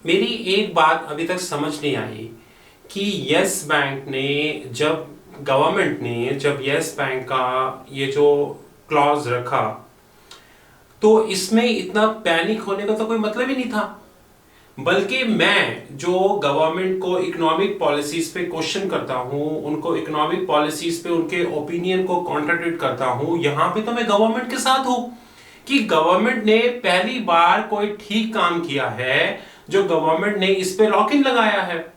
मेरी एक बात अभी तक समझ नहीं आई कि यस बैंक ने जब गवर्नमेंट ने जब यस बैंक का ये जो क्लॉज रखा तो इसमें इतना पैनिक होने का तो कोई मतलब ही नहीं था। बल्कि मैं जो गवर्नमेंट को इकोनॉमिक पॉलिसीज पे क्वेश्चन करता हूं, उनको इकोनॉमिक पॉलिसीज पे उनके ओपिनियन को कॉन्ट्राडिक्ट करता हूं, यहां पे तो मैं गवर्नमेंट के साथ हूं कि गवर्नमेंट ने पहली बार कोई ठीक काम किया है जो गवर्नमेंट ने इस पे लॉक इन लगाया है।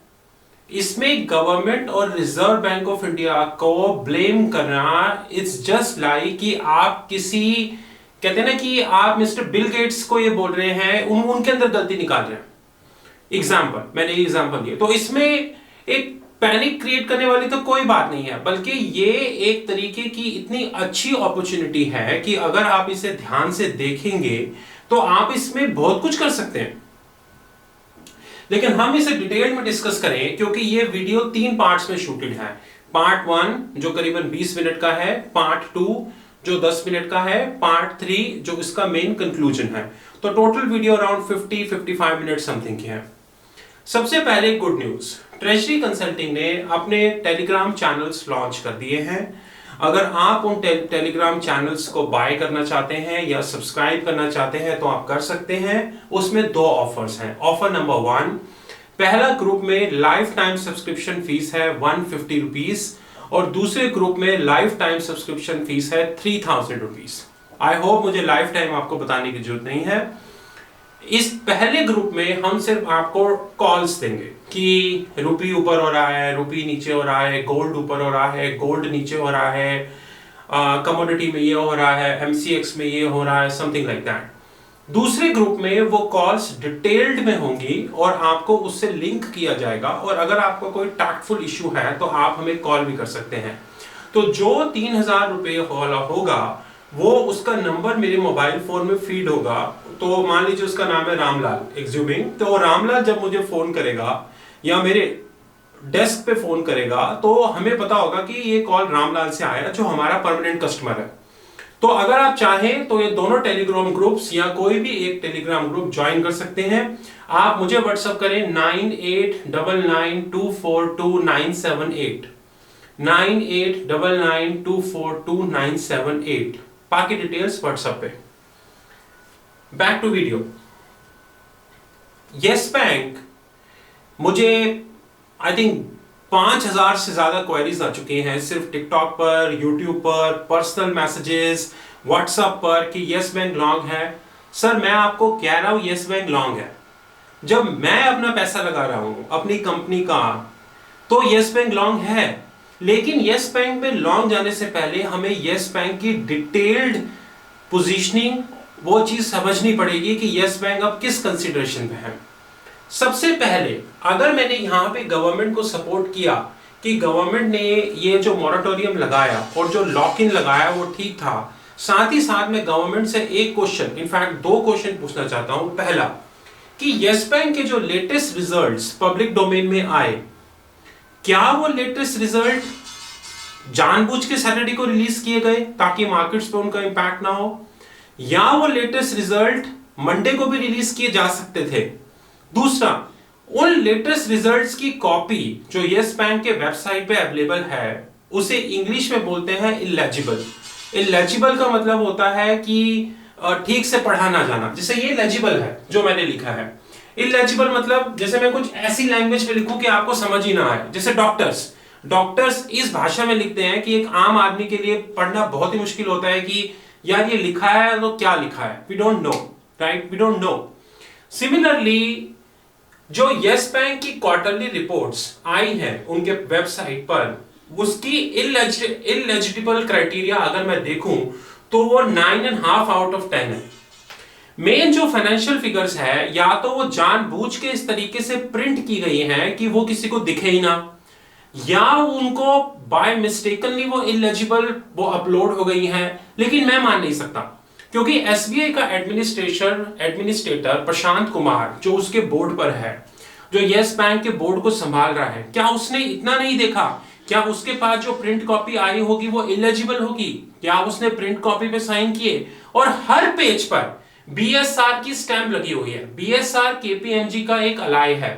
इसमें गवर्नमेंट और रिजर्व बैंक ऑफ इंडिया को ब्लेम करना इट्स जस्ट लाइक कि आप किसी कहते हैं ना कि आप मिस्टर बिल गेट्स को ये बोल रहे हैं उनके अंदर गलती निकाल रहे हैं। मैंने एग्जांपल दिया, तो इसमें एक पैनिक क्रिएट करने वाली तो कोई बात नहीं है, बल्कि ये एक तरीके की इतनी अच्छी अपॉर्चुनिटी है कि अगर आप इसे ध्यान से देखेंगे तो आप इसमें बहुत कुछ कर सकते हैं। लेकिन हम इसे डिटेल में डिस्कस करें क्योंकि ये वीडियो 3 पार्ट्स में शूटेड है। पार्ट 1 जो करीबन 20 मिनट का है, पार्ट 2 जो 10 मिनट का है, पार्ट 3 जो इसका मेन कंक्लूजन है। तो total video around 50-55 minute something की है। सबसे पहले गुड न्यूज, ट्रेजरी कंसल्टिंग ने अपने टेलीग्राम चैनल्स लॉन्च कर दिए हैं। अगर आप उन टेलीग्राम चैनल्स को बाय करना चाहते हैं या सब्सक्राइब करना चाहते हैं तो आप कर सकते हैं। उसमें 2 ऑफर्स हैं। ऑफर नंबर 1, पहला ग्रुप में लाइफ टाइम सब्सक्रिप्शन फीस है 150 रुपीज और दूसरे ग्रुप में लाइफ टाइम सब्सक्रिप्शन फीस है 3000 रुपीज। आई होप मुझे लाइफ टाइम आपको बताने की जरूरत नहीं है। इस पहले ग्रुप में हम सिर्फ आपको कॉल्स देंगे कि रुपी ऊपर हो रहा है, रुपी नीचे हो रहा है, गोल्ड ऊपर हो रहा है, गोल्ड नीचे हो रहा है, कमोडिटी में ये हो रहा है, एमसीएक्स में ये हो रहा है, समथिंग लाइक दैट। दूसरे ग्रुप में वो कॉल्स डिटेल्ड में होंगी और आपको उससे लिंक किया जाएगा और अगर आपको कोई टैक्टफुल इश्यू है तो आप हमें कॉल भी कर सकते हैं। तो जो 3000 रुपये वाला होगा वो उसका नंबर मेरे मोबाइल फोन में फीड होगा। तो मान लीजिए उसका नाम है रामलाल, एक्ज्यूमिंग, तो रामलाल जब मुझे फोन करेगा या मेरे डेस्क पे फोन करेगा तो हमें पता होगा कि ये कॉल रामलाल से आया जो हमारा परमानेंट कस्टमर है। तो अगर आप चाहें तो ये दोनों टेलीग्राम ग्रुप्स या कोई भी एक टेलीग्राम ग्रुप ज्वाइन कर सकते हैं। आप मुझे व्हाट्सएप करें 9899242978 9899242978। बाकी डिटेल्स व्हाट्सएप पे। Back to video. Yes Bank, मुझे आई थिंक 5000 से ज्यादा क्वेरीज आ चुकी हैं सिर्फ टिकटॉक पर, यूट्यूब पर, पर्सनल मैसेजेस, व्हाट्सएप पर कि यस बैंक लॉन्ग है। सर मैं आपको कह रहा हूं यस बैंक लॉन्ग है। जब मैं अपना पैसा लगा रहा हूं अपनी कंपनी का तो यस बैंक लॉन्ग है, लेकिन यस बैंक में लॉन्ग जाने से पहले हमें यस बैंक की डिटेल्ड पोजीशनिंग वो चीज समझनी पड़ेगी कि यस बैंक अब किस कंसीडरेशन पे है। सबसे पहले अगर मैंने यहां पे गवर्नमेंट को सपोर्ट किया कि गवर्नमेंट ने ये जो मॉरेटोरियम लगाया और जो लॉक इन लगाया वो ठीक था, साथ ही साथ मैं गवर्नमेंट से एक क्वेश्चन, इनफैक्ट 2 क्वेश्चन पूछना चाहता हूं। पहला कि यस बैंक के जो लेटेस्ट रिजल्ट्स पब्लिक डोमेन में आए, क्या वो लेटेस्ट रिजल्ट जानबूझ के सैटरडे को रिलीज किए गए ताकि मार्केट्स पे उनका इंपैक्ट ना हो, या वो लेटेस्ट रिजल्ट मंडे को भी रिलीज किए जा सकते थे। दूसरा, उन लेटेस्ट रिजल्ट्स की कॉपी जो यस बैंक के वेबसाइट पे अवेलेबल है उसे इंग्लिश में बोलते हैं इलेजिबल। इलेजिबल का मतलब होता है कि ठीक से पढ़ा ना जाना। जैसे ये लेजिबल है जो मैंने लिखा है, इलेजिबल मतलब जैसे मैं कुछ ऐसी लैंग्वेज में लिखूं कि आपको समझ ही ना आए। जैसे डॉक्टर्स इस भाषा में लिखते हैं कि एक आम आदमी के लिए पढ़ना बहुत ही मुश्किल होता है कि यार ये लिखा है तो क्या लिखा है, we don't know, right, we don't know. Similarly जो यस बैंक की क्वार्टरली रिपोर्ट्स आई हैं उनके वेबसाइट पर, उसकी इलेजिबल क्राइटेरिया अगर मैं देखूं तो वो 9.5 आउट ऑफ 10 है। मेन जो फाइनेंशियल फिगर्स है या तो वो जानबूझ के इस तरीके से प्रिंट की गई हैं कि वो किसी को दिखे ही ना, या उनको बाय मिस्टेकनली वो इलेजिबल वो अपलोड हो गई हैं। लेकिन मैं मान नहीं सकता क्योंकि एसबीआई का एडमिनिस्ट्रेटर प्रशांत कुमार जो उसके बोर्ड पर है, जो यस बैंक के बोर्ड को संभाल रहा है, क्या उसने इतना नहीं देखा? क्या उसके पास जो प्रिंट कॉपी आई होगी वो इलेजिबल होगी? क्या उसने प्रिंट कॉपी पे साइन किए? और हर पेज पर बीएसआर की स्टैंप लगी हुई है। बीएसआर केपीएमजी का एक अलाई है।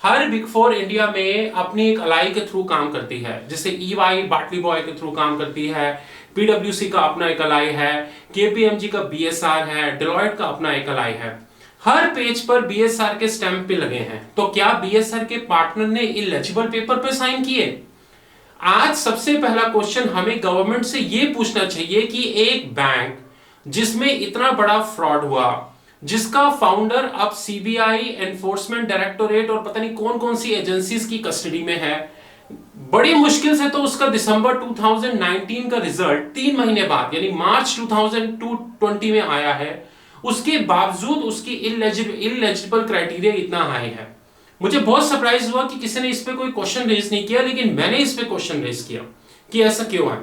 हर बिग फोर इंडिया में अपनी एक अलाई के थ्रू काम करती है, जैसे ईवाई बाटली बॉय के थ्रू काम करती है, पीडब्ल्यूसी का अपना एक अलाई है, केपीएमजी का बीएसआर है, डेलॉयट का अपना एक अलाई है। हर पेज पर बीएसआर के स्टैंप पे लगे हैं। तो क्या बीएसआर के पार्टनर ने इलेजिबल पेपर पे साइन किए? आज सबसे पहला क्वेश्चन हमें गवर्नमेंट से यह पूछना चाहिए कि एक बैंक जिसमें इतना बड़ा फ्रॉड हुआ, जिसका फाउंडर अब सीबीआई, एनफोर्समेंट डायरेक्टोरेट और पता नहीं कौन कौन सी एजेंसीज की कस्टडी में है, बड़ी मुश्किल से तो उसका दिसंबर 2019 का रिजल्ट 3 महीने बाद यानी मार्च 2020 में आया है, उसके बावजूद उसकी इलेजिबल क्राइटेरिया इतना हाई है। मुझे बहुत सरप्राइज हुआ कि किसी ने इस पे कोई क्वेश्चन रेज नहीं किया, लेकिन मैंने इस पे क्वेश्चन रेज किया कि ऐसा क्यों है।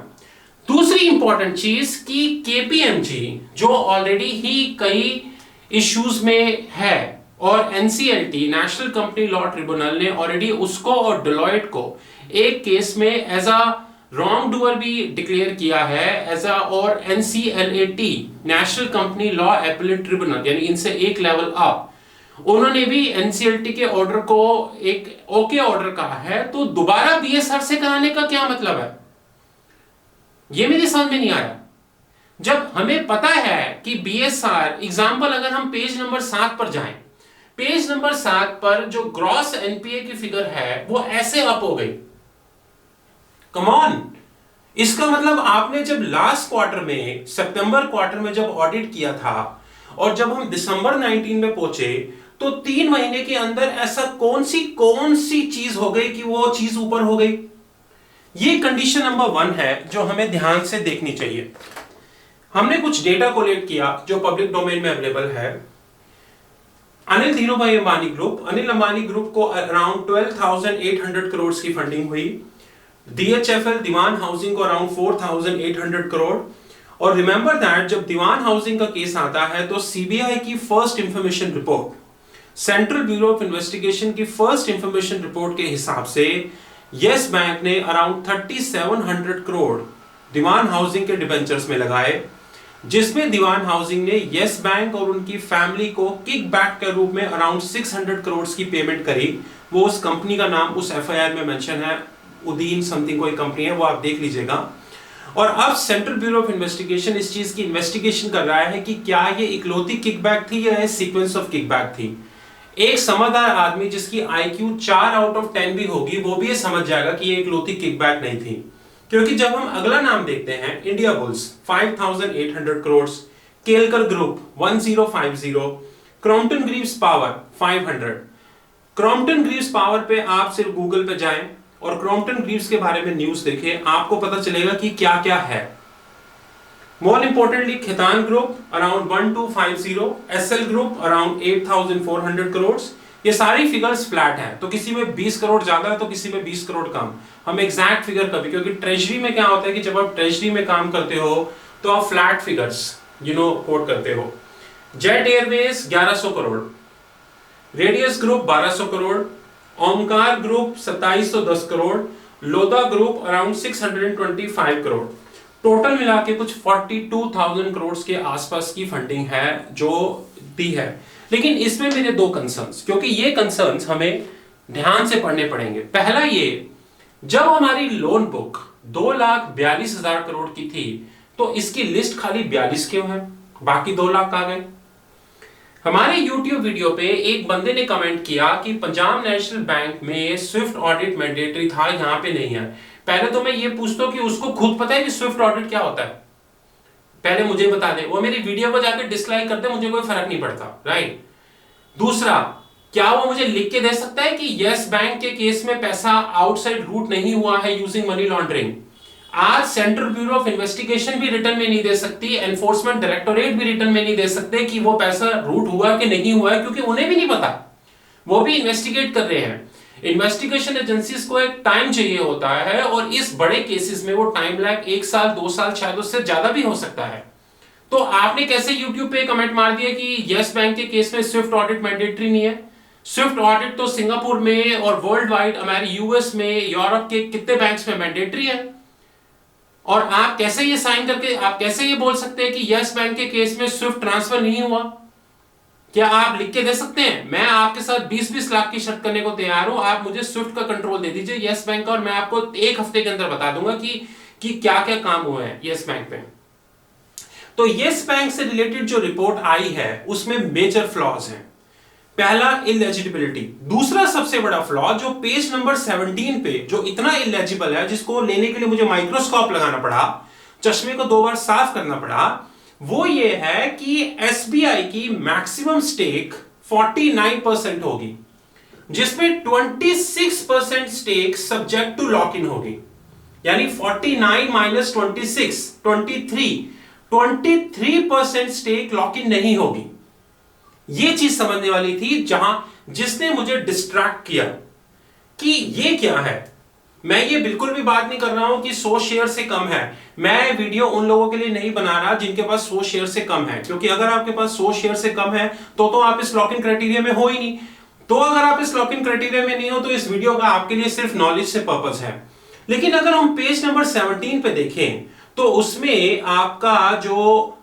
दूसरी इंपॉर्टेंट चीज कि केपीएमजी जो ऑलरेडी ही कई इश्यूज में है और NCLT national company law tribunal ने ऑलरेडी उसको और डेलॉयट को एक केस में एज अ रॉन्ग डूअर भी डिक्लेयर किया है, एज अ और NCLAT national company law appellate tribunal यानी इनसे एक लेवल अप, उन्होंने भी एनसीएलटी के ऑर्डर को एक ओके ऑर्डर कहा है। तो दोबारा बीएसआर से कराने का क्या मतलब है, यह मेरी समझ में नहीं आया। जब हमें पता है कि बीएसआर एग्जांपल, अगर हम पेज नंबर 7 पर जाएं, पेज नंबर 7 पर जो ग्रॉस एनपीए की फिगर है वो ऐसे अप हो गई। कम ऑन, इसका मतलब आपने जब लास्ट क्वार्टर में, सितंबर क्वार्टर में जब ऑडिट किया था और जब हम दिसंबर 19 में पहुंचे तो 3 महीने के अंदर ऐसा कौन सी चीज हो गई कि वो चीज ऊपर हो गई। ये कंडीशन नंबर 1 है जो हमें ध्यान से देखनी चाहिए। हमने कुछ डेटा कोलेक्ट किया जो पब्लिक डोमेन में अवेलेबल है। अनिल धीरूभाई अंबानी ग्रुप को अराउंड 12,800 करोड़ की फंडिंग हुई। डीएचएफएल दीवान हाउसिंग को अराउंड 4,800 करोड़। और रिमेंबर दैट जब दीवान हाउसिंग का केस आता है तो सीबीआई की first information report, central bureau of investigation की फर्स्ट इंफॉर्मेशन रिपोर्ट के हिसाब से यस बैंक ने अराउंड 3,700 करोड़ दीवान हाउसिंग के डिबेंचर्स में लगाए, जिसमें दीवान हाउसिंग ने यस बैंक और उनकी फैमिली को किकबैक के रूप में अराउंड 600 करोड़ की पेमेंट करी। वो उस कंपनी का नाम उस एफआईआर में मेंशन है, उदीन समथिंग कोई कंपनी है, वो आप देख लीजिएगा। और अब सेंट्रल ब्यूरो ऑफ इन्वेस्टिगेशन इस चीज की इन्वेस्टिगेशन कर रहा है कि क्या ये इकलौती किकबैक थी या सीक्वेंस ऑफ किकबैक थी। एक समझदार आदमी जिसकी आईक्यू 4 आउट ऑफ 10 भी होगी वो भी ये समझ जाएगा कि ये इकलौती किकबैक नहीं थी। क्योंकि जब हम अगला नाम देखते हैं, India bulls 5,800 crore, Kelkar group 1050, Crompton Greaves power 500। Crompton Greaves power पे आप सिर्फ गूगल पे जाएं और क्रॉम्पटन ग्रीव्स के बारे में न्यूज देखें, आपको पता चलेगा कि क्या क्या है। More importantly Khaitan group around 1250, SL group around 8,400 crore. ये सारी फिगर्स फ्लैट हैं, तो किसी में 20 करोड़ ज्यादा है तो किसी में 20 करोड़ कम। हम एग्जैक्ट फिगर कभी, क्योंकि ट्रेजरी में क्या होता है कि जब आप ट्रेजरी में काम करते हो तो आप फ्लैट फिगर्स कोट करते हो। Jet Airways 1100 crore, radius group 1200 crore, Omkar group 2710 crore, Lodha group around 625 crore. Total मिला के कुछ 42,000 करोड़ के आसपास की फंडिंग है जो दी है। लेकिन इसमें मेरे 2 कंसर्न्स, क्योंकि ये कंसर्न्स हमें ध्यान से पढ़ने पड़ेंगे। पहला ये, जब हमारी लोन बुक 2,42,000 करोड़ की थी तो इसकी लिस्ट खाली 42 क्यों है, बाकी 2 लाख आ गए। हमारे YouTube वीडियो पे एक बंदे ने कमेंट किया कि पंजाब नेशनल बैंक में स्विफ्ट ऑडिट मैंडेटरी था, यहां पे नहीं है। पहले तो मैं ये पूछता हूं कि उसको खुद पता है कि स्विफ्ट ऑडिट क्या होता है, पहले मुझे बता दे। वो मेरी वीडियो को जाकर डिसलाइक कर दे, मुझे कोई फर्क नहीं पड़ता, राइट। दूसरा, क्या वो मुझे लिख के दे सकता है कि यस बैंक के केस में पैसा आउटसाइड रूट नहीं हुआ है यूजिंग मनी लॉन्ड्रिंग। आज सेंट्रल ब्यूरो ऑफ इन्वेस्टिगेशन भी रिटर्न में नहीं दे सकती, एनफोर्समेंट डायरेक्टोरेट भी रिटर्न में नहीं दे सकते कि वो पैसा रूट हुआ कि नहीं हुआ है, क्योंकि उन्हें भी नहीं पता, वो भी इन्वेस्टिगेट कर रहे हैं। इन्वेस्टिगेशन एजेंसीज को एक टाइम चाहिए होता है और इस बड़े केसेस में वो टाइम लैग 1 साल 2 साल शायद उससे ज्यादा भी हो सकता है। तो आपने कैसे YouTube पे कमेंट मार दिया कि यस बैंक के केस में स्विफ्ट ऑडिट मैंडेटरी नहीं है। स्विफ्ट ऑडिट तो सिंगापुर में और वर्ल्ड वाइड यूएस में, यूरोप के कितने बैंक्स में मैंडेटरी है। और आप कैसे ये साइन करके आप कैसे ये बोल सकते हैं कि यस बैंक के केस में स्विफ्ट ट्रांसफर नहीं हुआ। क्या आप लिख के दे सकते हैं? मैं आपके साथ 20-20 लाख की शर्त करने को तैयार हूं, आप मुझे स्विफ्ट का कंट्रोल दे दीजिए यस बैंक का, और मैं आपको 1 हफ्ते के अंदर बता दूंगा कि क्या क्या काम हुए हैं यस बैंक पे। तो यस बैंक से रिलेटेड जो रिपोर्ट आई है उसमें मेजर फ्लॉज हैं। पहला, इलेजिबिलिटी। दूसरा सबसे बड़ा फ्लॉ जो पेज नंबर 17 पे जो इतना इलेजिबल है, जिसको लेने के लिए मुझे माइक्रोस्कोप लगाना पड़ा, चश्मे को 2 बार साफ करना पड़ा, वो ये है कि एसबीआई की मैक्सिमम स्टेक 49% होगी, जिसमें 26% stake subject to lock in होगी। यानी 49 माइनस 26, 23% स्टेक लॉक इन नहीं होगी। ये चीज समझने वाली थी, जिसने मुझे डिस्ट्रैक्ट किया कि ये क्या है। मैं ये बिल्कुल भी बात नहीं कर रहा हूं कि 100 शेयर से कम है। मैं वीडियो उन लोगों के लिए नहीं बना रहा जिनके पास 100 शेयर से कम है, क्योंकि अगर आपके पास 100 शेयर से कम है तो आप इस लॉक इन क्राइटेरिया में हो ही नहीं। तो अगर आप इस लॉक इन क्राइटेरिया में नहीं हो तो इस वीडियो का आपके लिए सिर्फ नॉलेज से पर्पस है। लेकिन अगर हम पेज नंबर 17 पे देखें तो उसमें आपका जो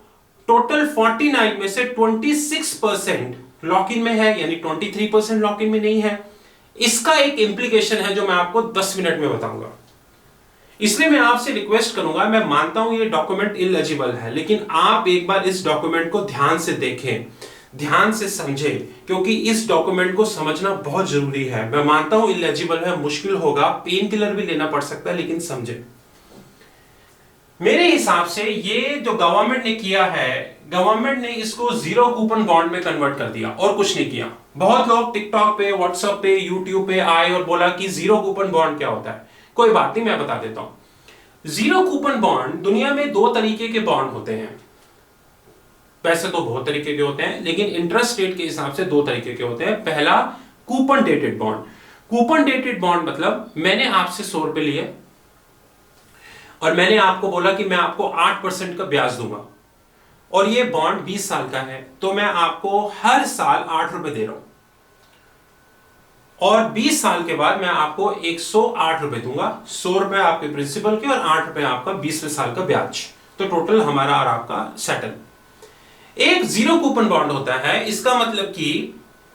टोटल 49 में से 26% लॉक इन में है, यानी 23% लॉक इन में नहीं है। इसका एक इंप्लीकेशन है जो मैं आपको 10 मिनट में बताऊंगा। इसलिए मैं आपसे रिक्वेस्ट करूंगा, मैं मानता हूं ये डॉक्यूमेंट इलेजिबल है, लेकिन आप एक बार इस डॉक्यूमेंट को ध्यान से देखें, ध्यान से समझें, क्योंकि इस डॉक्यूमेंट को समझना बहुत जरूरी है। मैं मानता हूं इलेजिबल है, मुश्किल होगा, पेन किलर भी लेना पड़ सकता है, लेकिन समझें। मेरे हिसाब से ये जो गवर्नमेंट ने किया है, गवर्नमेंट ने इसको जीरो कूपन बॉन्ड में कन्वर्ट कर दिया और कुछ नहीं किया। बहुत लोग टिकटॉक पे, व्हाट्सएप पे, यूट्यूब पे आए और बोला कि जीरो कूपन बॉन्ड क्या होता है। कोई बात नहीं, मैं बता देता हूं। जीरो कूपन बॉन्ड, दुनिया में 2 तरीके के बॉन्ड होते हैं। वैसे तो बहुत तरीके के होते हैं, लेकिन इंटरेस्ट रेट के हिसाब से 2 तरीके के होते हैं। पहला, coupon dated bond. Coupon dated bond मतलब मैंने आपसे 100 रुपए लिए और मैंने आपको बोला कि मैं आपको 8% का ब्याज दूंगा, और ये बॉन्ड 20 साल का है, तो मैं आपको हर साल 8 रुपए दे रहा हूं, और 20 साल के बाद मैं आपको 108 रुपए दूंगा। 100 रुपए आपके प्रिंसिपल के और 8 रुपए आपका 20वें साल का ब्याज, तो टोटल हमारा और आपका सेटल। एक जीरो कूपन बॉन्ड होता है, इसका मतलब कि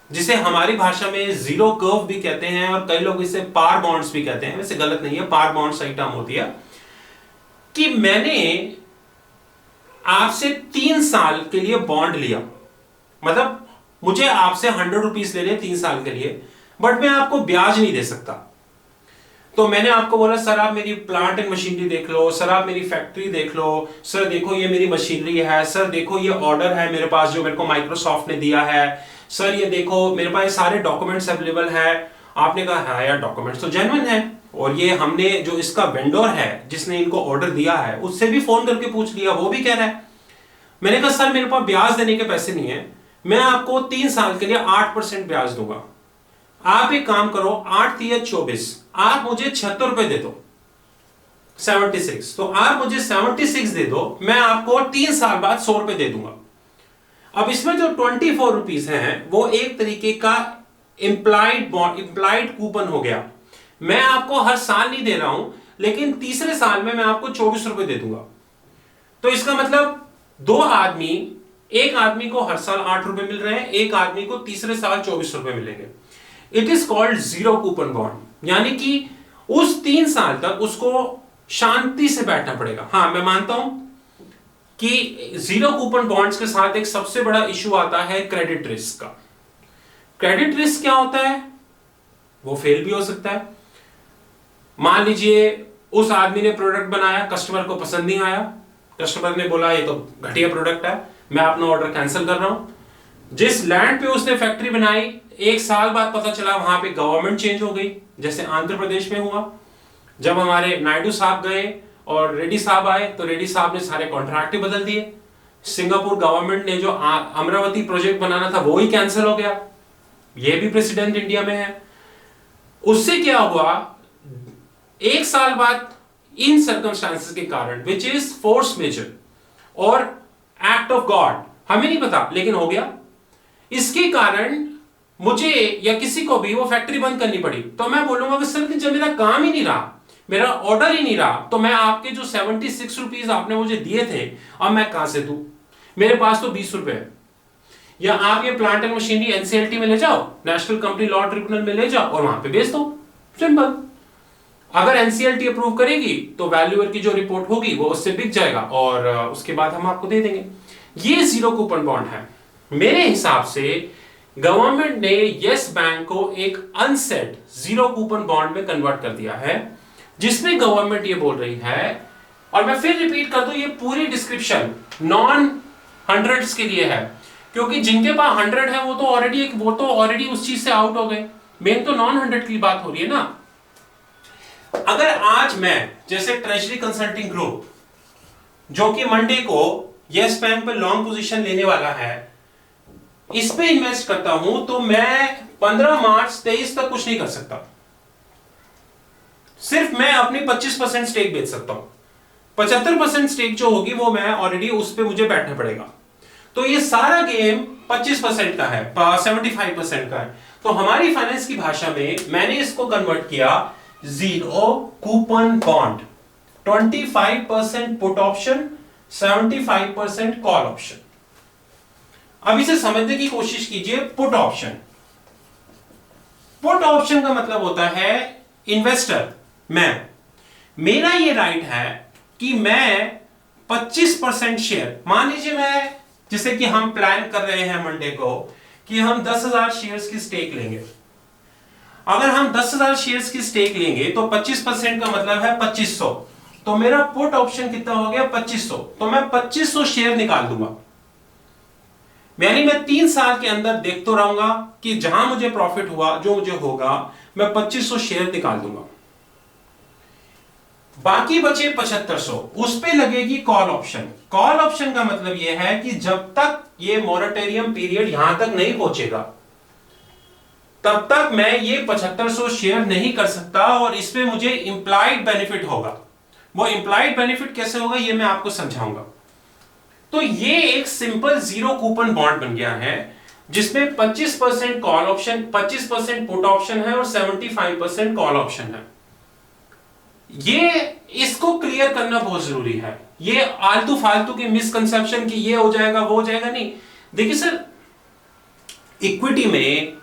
जिसे हमारी भाषा में जीरो कर्व भी कहते हैं और कई लोग इसे पार बॉन्ड्स भी कहते हैं। वैसे गलत नहीं है, पार बॉन्ड सही टर्म होती है। कि मैंने आपसे 3 साल के लिए बॉन्ड लिया, मतलब मुझे आपसे 100 रुपीज लेने 3 साल के लिए, बट मैं आपको ब्याज नहीं दे सकता। तो मैंने आपको बोला, सर आप मेरी प्लांट एंड मशीनरी देख लो, सर आप मेरी फैक्ट्री देख लो, सर देखो ये मेरी मशीनरी है, सर देखो ये ऑर्डर है मेरे पास जो मेरे को माइक्रोसॉफ्ट ने दिया है, सर ये देखो मेरे पास सारे डॉक्यूमेंट्स अवेलेबल है। आपने कहा हाँ यार डॉक्यूमेंट्स तो जेन्युइन है, और ये हमने जो इसका वेंडर है जिसने इनको ऑर्डर दिया है उससे भी फोन करके पूछ लिया, वो भी कह रहा है। मैंने कहा सर मेरे पास ब्याज देने के पैसे नहीं है, मैं आपको 3 साल के लिए 8% ब्याज दूंगा। आप एक काम करो, 8 3 24, आप मुझे 76 रुपए दे दो, 76, तो आप मुझे 76 दे दो, मैं आपको 3 साल बाद 100 रुपए दे दूंगा। अब इसमें जो 24 रुपीज है वो एक तरीके का इंप्लाइड कूपन हो गया। मैं आपको हर साल नहीं दे रहा हूं, लेकिन तीसरे साल में मैं आपको 24 रुपए दे दूंगा। तो इसका मतलब 2 आदमी, एक आदमी को हर साल 8 रुपए मिल रहे हैं, एक आदमी को तीसरे साल 24 रुपए मिलेंगे। It is called zero coupon bond, यानी कि उस 3 साल तक उसको शांति से बैठना पड़ेगा। हाँ मैं मानता हूं कि जीरो कूपन बॉन्ड्स के साथ एक सबसे बड़ा इशू आता है क्रेडिट रिस्क का। क्रेडिट रिस्क क्या होता है? वो फेल भी हो सकता है। मान लीजिए उस आदमी ने प्रोडक्ट बनाया, कस्टमर को पसंद नहीं आया, कस्टमर ने बोला ये तो घटिया प्रोडक्ट है, मैं अपना ऑर्डर कैंसिल कर रहा हूं। जिस लैंड पे उसने फैक्ट्री बनाई, 1 साल बाद पता चला वहां पे गवर्नमेंट चेंज हो गई, जैसे आंध्र प्रदेश में हुआ। जब हमारे नायडू साहब गए और रेड्डी साहब आए तो रेड्डी साहब ने सारे कॉन्ट्रैक्ट ही बदल दिए। सिंगापुर गवर्नमेंट ने जो अमरावती प्रोजेक्ट बनाना था वो ही कैंसिल हो गया। ये भी प्रेसिडेंट इंडिया में है। उससे क्या हुआ, 1 साल बाद इन सर्कमस्टांसेस के कारण, विच इज फोर्स मेजर और एक्ट ऑफ गॉड, हमें नहीं पता लेकिन हो गया, इसके कारण मुझे या किसी को भी वो फैक्ट्री बंद करनी पड़ी। तो मैं बोलूंगा कि सर जब मेरा काम ही नहीं रहा, मेरा ऑर्डर ही नहीं रहा, तो मैं आपके जो 76 रुपीज आपने मुझे दिए थे अब मैं कहां से दूं? मेरे पास तो 20 रुपए है। या आप ये प्लांट एंड मशीनरी एनसीएलटी में ले जाओ, नेशनल कंपनी लॉ ट्रिब्यूनल में ले जाओ और वहां पे बेच दो, सिंपल। अगर एनसीएलटी अप्रूव करेगी तो वैल्यूअर की जो रिपोर्ट होगी वो उससे बिक जाएगा और उसके बाद हम आपको दे देंगे। ये जीरो कूपन बॉन्ड है। मेरे हिसाब से गवर्नमेंट ने यस बैंक को एक अनसेट जीरो कूपन बॉन्ड में कन्वर्ट कर दिया है, जिसमें गवर्नमेंट ये बोल रही है, और मैं फिर रिपीट कर दूं, ये पूरी डिस्क्रिप्शन नॉन हंड्रेड्स के लिए है, क्योंकि जिनके पास 100 है वो तो ऑलरेडी उस चीज से आउट हो गए। मेन तो नॉन 100 की बात हो रही है ना। अगर आज मैं जैसे ट्रेजरी कंसल्टिंग ग्रुप, जो कि मंडे को यस बैंक पे लॉन्ग पोजीशन लेने वाला है, इस पे इन्वेस्ट करता हूं, तो मैं 15 मार्च 23 तक कुछ नहीं कर सकता। सिर्फ मैं अपनी 25% स्टेक बेच सकता हूं। 75% स्टेक जो होगी वो मैं ऑलरेडी उस पे मुझे बैठना पड़ेगा। तो ये सारा गेम 25% का है, 75% का है। तो हमारी फाइनेंस की भाषा में मैंने इसको कन्वर्ट किया zero coupon bond, 25% put option, 75% call option. अब इसे समझने की कोशिश कीजिए। पुट ऑप्शन, पुट ऑप्शन का मतलब होता है इन्वेस्टर, मेरा ये राइट है कि मैं 25% शेयर, मान लीजिए मैं, जैसे कि हम प्लान कर रहे हैं मंडे को कि हम 10,000 शेयर्स की स्टेक लेंगे। अगर हम 10,000 शेयर्स की स्टेक लेंगे तो 25% का मतलब है 2500। तो मेरा पुट ऑप्शन कितना हो गया? 2500। तो मैं 2500 शेयर निकाल दूंगा, यानी मैं 3 साल के अंदर देखते रहूंगा कि जहां मुझे प्रॉफिट हुआ, जो मुझे होगा, मैं 2500 शेयर निकाल दूंगा। बाकी बचे 7500, उस पे लगेगी कॉल ऑप्शन। कॉल ऑप्शन का मतलब यह है कि जब तक ये मॉरेटोरियम पीरियड यहां तक नहीं पहुंचेगा, तब तक मैं ये 7500 शेयर नहीं कर सकता, और इसमें मुझे इंप्लाइड बेनिफिट होगा। वो इंप्लाइड बेनिफिट कैसे होगा ये मैं आपको समझाऊंगा। तो ये एक सिंपल जीरो कूपन बॉन्ड बन गया है, जिसमें 25% कॉल ऑप्शन, 25% पुट ऑप्शन है और 75% कॉल ऑप्शन है। ये इसको क्लियर करना बहुत जरूरी है। ये आलतू फालतू की मिसकंसेप्शन की ये हो जाएगा वो हो जाएगा नहीं। देखिए सर, इक्विटी में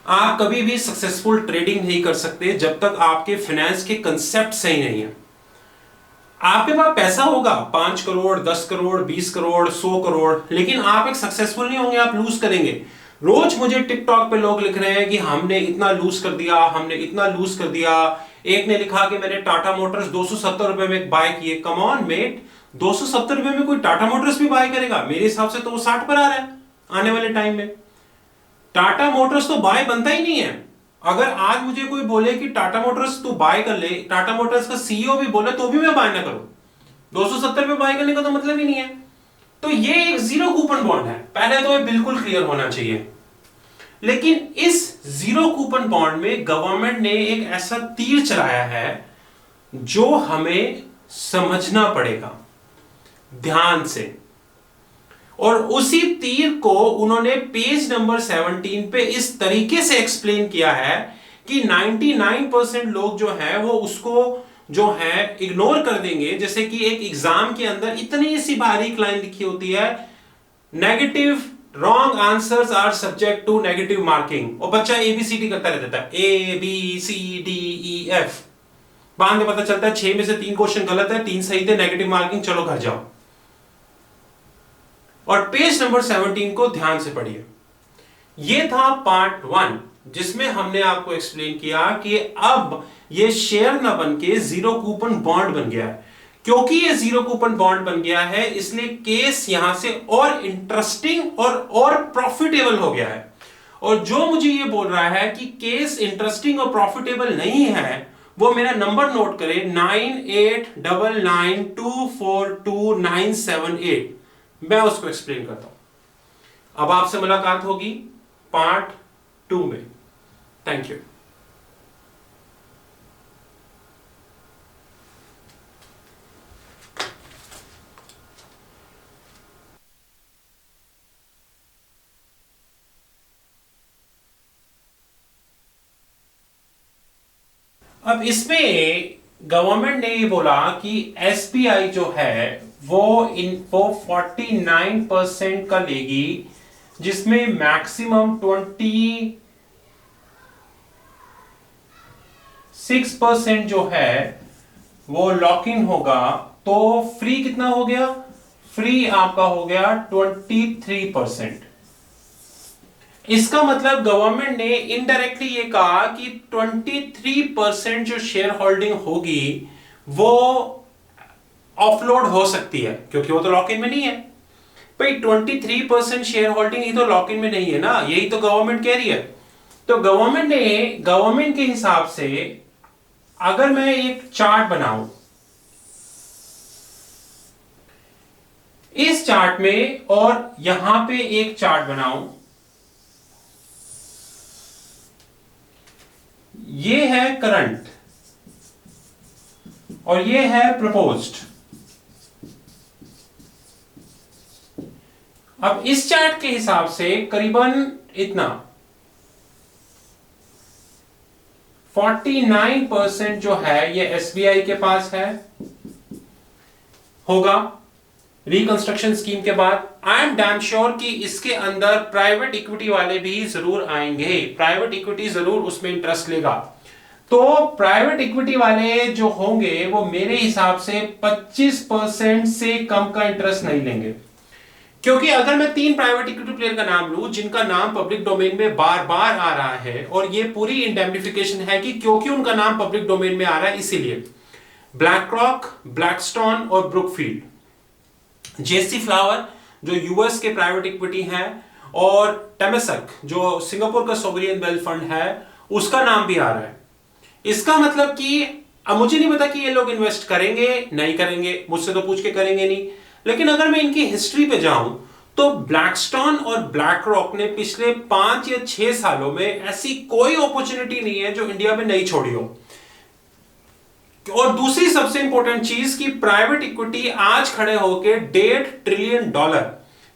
आप कभी भी सक्सेसफुल ट्रेडिंग नहीं कर सकते जब तक आपके फाइनेंस के कंसेप्ट सही नहीं है। आपके पास पैसा होगा 5 करोड़, 10 करोड़, 20 करोड़, 100 करोड़, लेकिन आप एक सक्सेसफुल नहीं होंगे, आप लूज करेंगे। रोज मुझे टिकटॉक पे लोग लिख रहे हैं कि हमने इतना लूज कर दिया, हमने इतना लूज कर दिया। एक ने लिखा कि मैंने टाटा मोटर्स 270 रुपए में बाय किए। कम ऑन मेट, 270 रुपए में कोई टाटा मोटर्स भी बाय करेगा? मेरे हिसाब से तो वो 60 पर आ रहा है आने वाले टाइम में। टाटा मोटर्स तो बाय बनता ही नहीं है। अगर आज मुझे कोई बोले कि टाटा मोटर्स तू बाय कर ले, टाटा मोटर्स का सीईओ भी बोले, तो भी मैं बाय ना करूं। 270 पे बाय करने का तो मतलब ही नहीं है। तो ये एक जीरो कूपन बॉन्ड है, पहले तो ये बिल्कुल क्लियर होना चाहिए। लेकिन इस जीरो कूपन बॉन्ड में गवर्नमेंट ने एक ऐसा तीर चलाया है जो हमें समझना पड़ेगा ध्यान से, और उसी तीर को उन्होंने पेज नंबर 17 पे इस तरीके से एक्सप्लेन किया है कि 99% लोग जो है वो उसको जो है इग्नोर कर देंगे। जैसे कि एक एग्जाम के अंदर इतनी सी बारीक लाइन लिखी होती है, negative wrong answers are subject to negative marking, और बच्चा एबीसीडी करता रहता है, A B C D E F. बाद में पता चलता है 6 में से 3 क्वेश्चन गलत है, 3 सही थे, नेगेटिव मार्किंग, चलो घर जाओ। और पेज नंबर 17 को ध्यान से पढ़िए। यह था पार्ट 1, जिसमें हमने आपको एक्सप्लेन किया कि अब यह शेयर ना बन के जीरो कूपन बॉन्ड बन गया है। क्योंकि ये जीरो कूपन बॉन्ड बन गया है, इसलिए केस यहां से और इंटरेस्टिंग और प्रॉफिटेबल हो गया है। और जो मुझे ये बोल रहा है कि केस इंटरेस्टिंग और प्रॉफिटेबल नहीं है, वो मेरा नंबर नोट करे, 9899242978। मैं उसको एक्सप्लेन करता हूं। अब आपसे मुलाकात होगी पार्ट 2 में। Thank you. अब इसमें गवर्नमेंट ने ये बोला कि एसबीआई जो है वो 49% का लेगी जिसमें मैक्सिमम 26% जो है वो लॉक इन होगा, तो फ्री कितना हो गया? फ्री आपका हो गया 23%। इसका मतलब गवर्नमेंट ने इनडायरेक्टली ये कहा कि 23% जो शेयर होल्डिंग होगी वो ऑफलोड हो सकती है, क्योंकि वो तो लॉक इन में नहीं है। भाई 23% शेयर होल्डिंग ही तो लॉक इन में नहीं है ना, यही तो गवर्नमेंट कह रही है। तो गवर्नमेंट के हिसाब से अगर मैं एक चार्ट बनाऊं, इस चार्ट में और यहां पे एक चार्ट बनाऊं, ये है करंट और ये है प्रपोज्ड। अब इस चार्ट के हिसाब से करीबन इतना 49% जो है ये एसबीआई के पास है, होगा रिकंस्ट्रक्शन स्कीम के बाद। आई एम डैम श्योर कि इसके अंदर प्राइवेट इक्विटी वाले भी जरूर आएंगे, प्राइवेट इक्विटी जरूर उसमें इंटरेस्ट लेगा। तो प्राइवेट इक्विटी वाले जो होंगे वो मेरे हिसाब से 25% से कम का इंटरेस्ट नहीं लेंगे, क्योंकि अगर मैं 3 प्राइवेट इक्विटी प्लेयर का नाम लूं जिनका नाम पब्लिक डोमेन में बार बार आ रहा है, और ये पूरी इंडेम्निफिकेशन है कि क्योंकि उनका नाम पब्लिक डोमेन में आ रहा है इसीलिए, ब्लैक रॉक, ब्लैकस्टोन और ब्रुकफील्ड, जेसी फ्लावर जो यूएस के प्राइवेट इक्विटी हैं, और टेमेसक जो सिंगापुर का सोवरियन वेल्थ फंड है, उसका नाम भी आ रहा है। इसका मतलब कि अब मुझे नहीं पता कि ये लोग इन्वेस्ट करेंगे नहीं करेंगे, मुझसे तो पूछ के करेंगे नहीं, लेकिन अगर मैं इनकी हिस्ट्री पे जाऊं तो ब्लैकस्टोन और ब्लैक रॉक ने पिछले 5 या 6 सालों में ऐसी कोई अपॉर्चुनिटी नहीं है जो इंडिया में नहीं छोड़ी हो। और दूसरी सबसे इंपॉर्टेंट चीज कि प्राइवेट इक्विटी आज खड़े होकर $1.5 ट्रिलियन,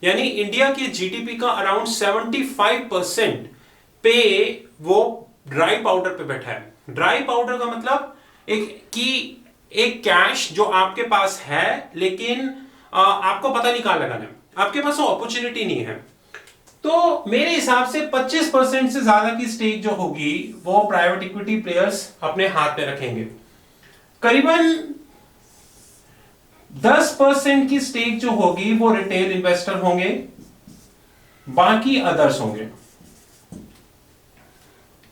यानी इंडिया की जीडीपी का अराउंड 75% पे वो ड्राई पाउडर पे बैठा है। ड्राई पाउडर का मतलब एक कैश जो आपके पास है लेकिन आपको पता नहीं कहां लगाना है, आपके पास वो अपॉर्चुनिटी नहीं है। तो मेरे हिसाब से 25% से ज्यादा की स्टेक जो होगी वो प्राइवेट इक्विटी प्लेयर्स अपने हाथ में रखेंगे। करीबन 10% की स्टेक जो होगी वो रिटेल इन्वेस्टर होंगे, बाकी अदर्स होंगे।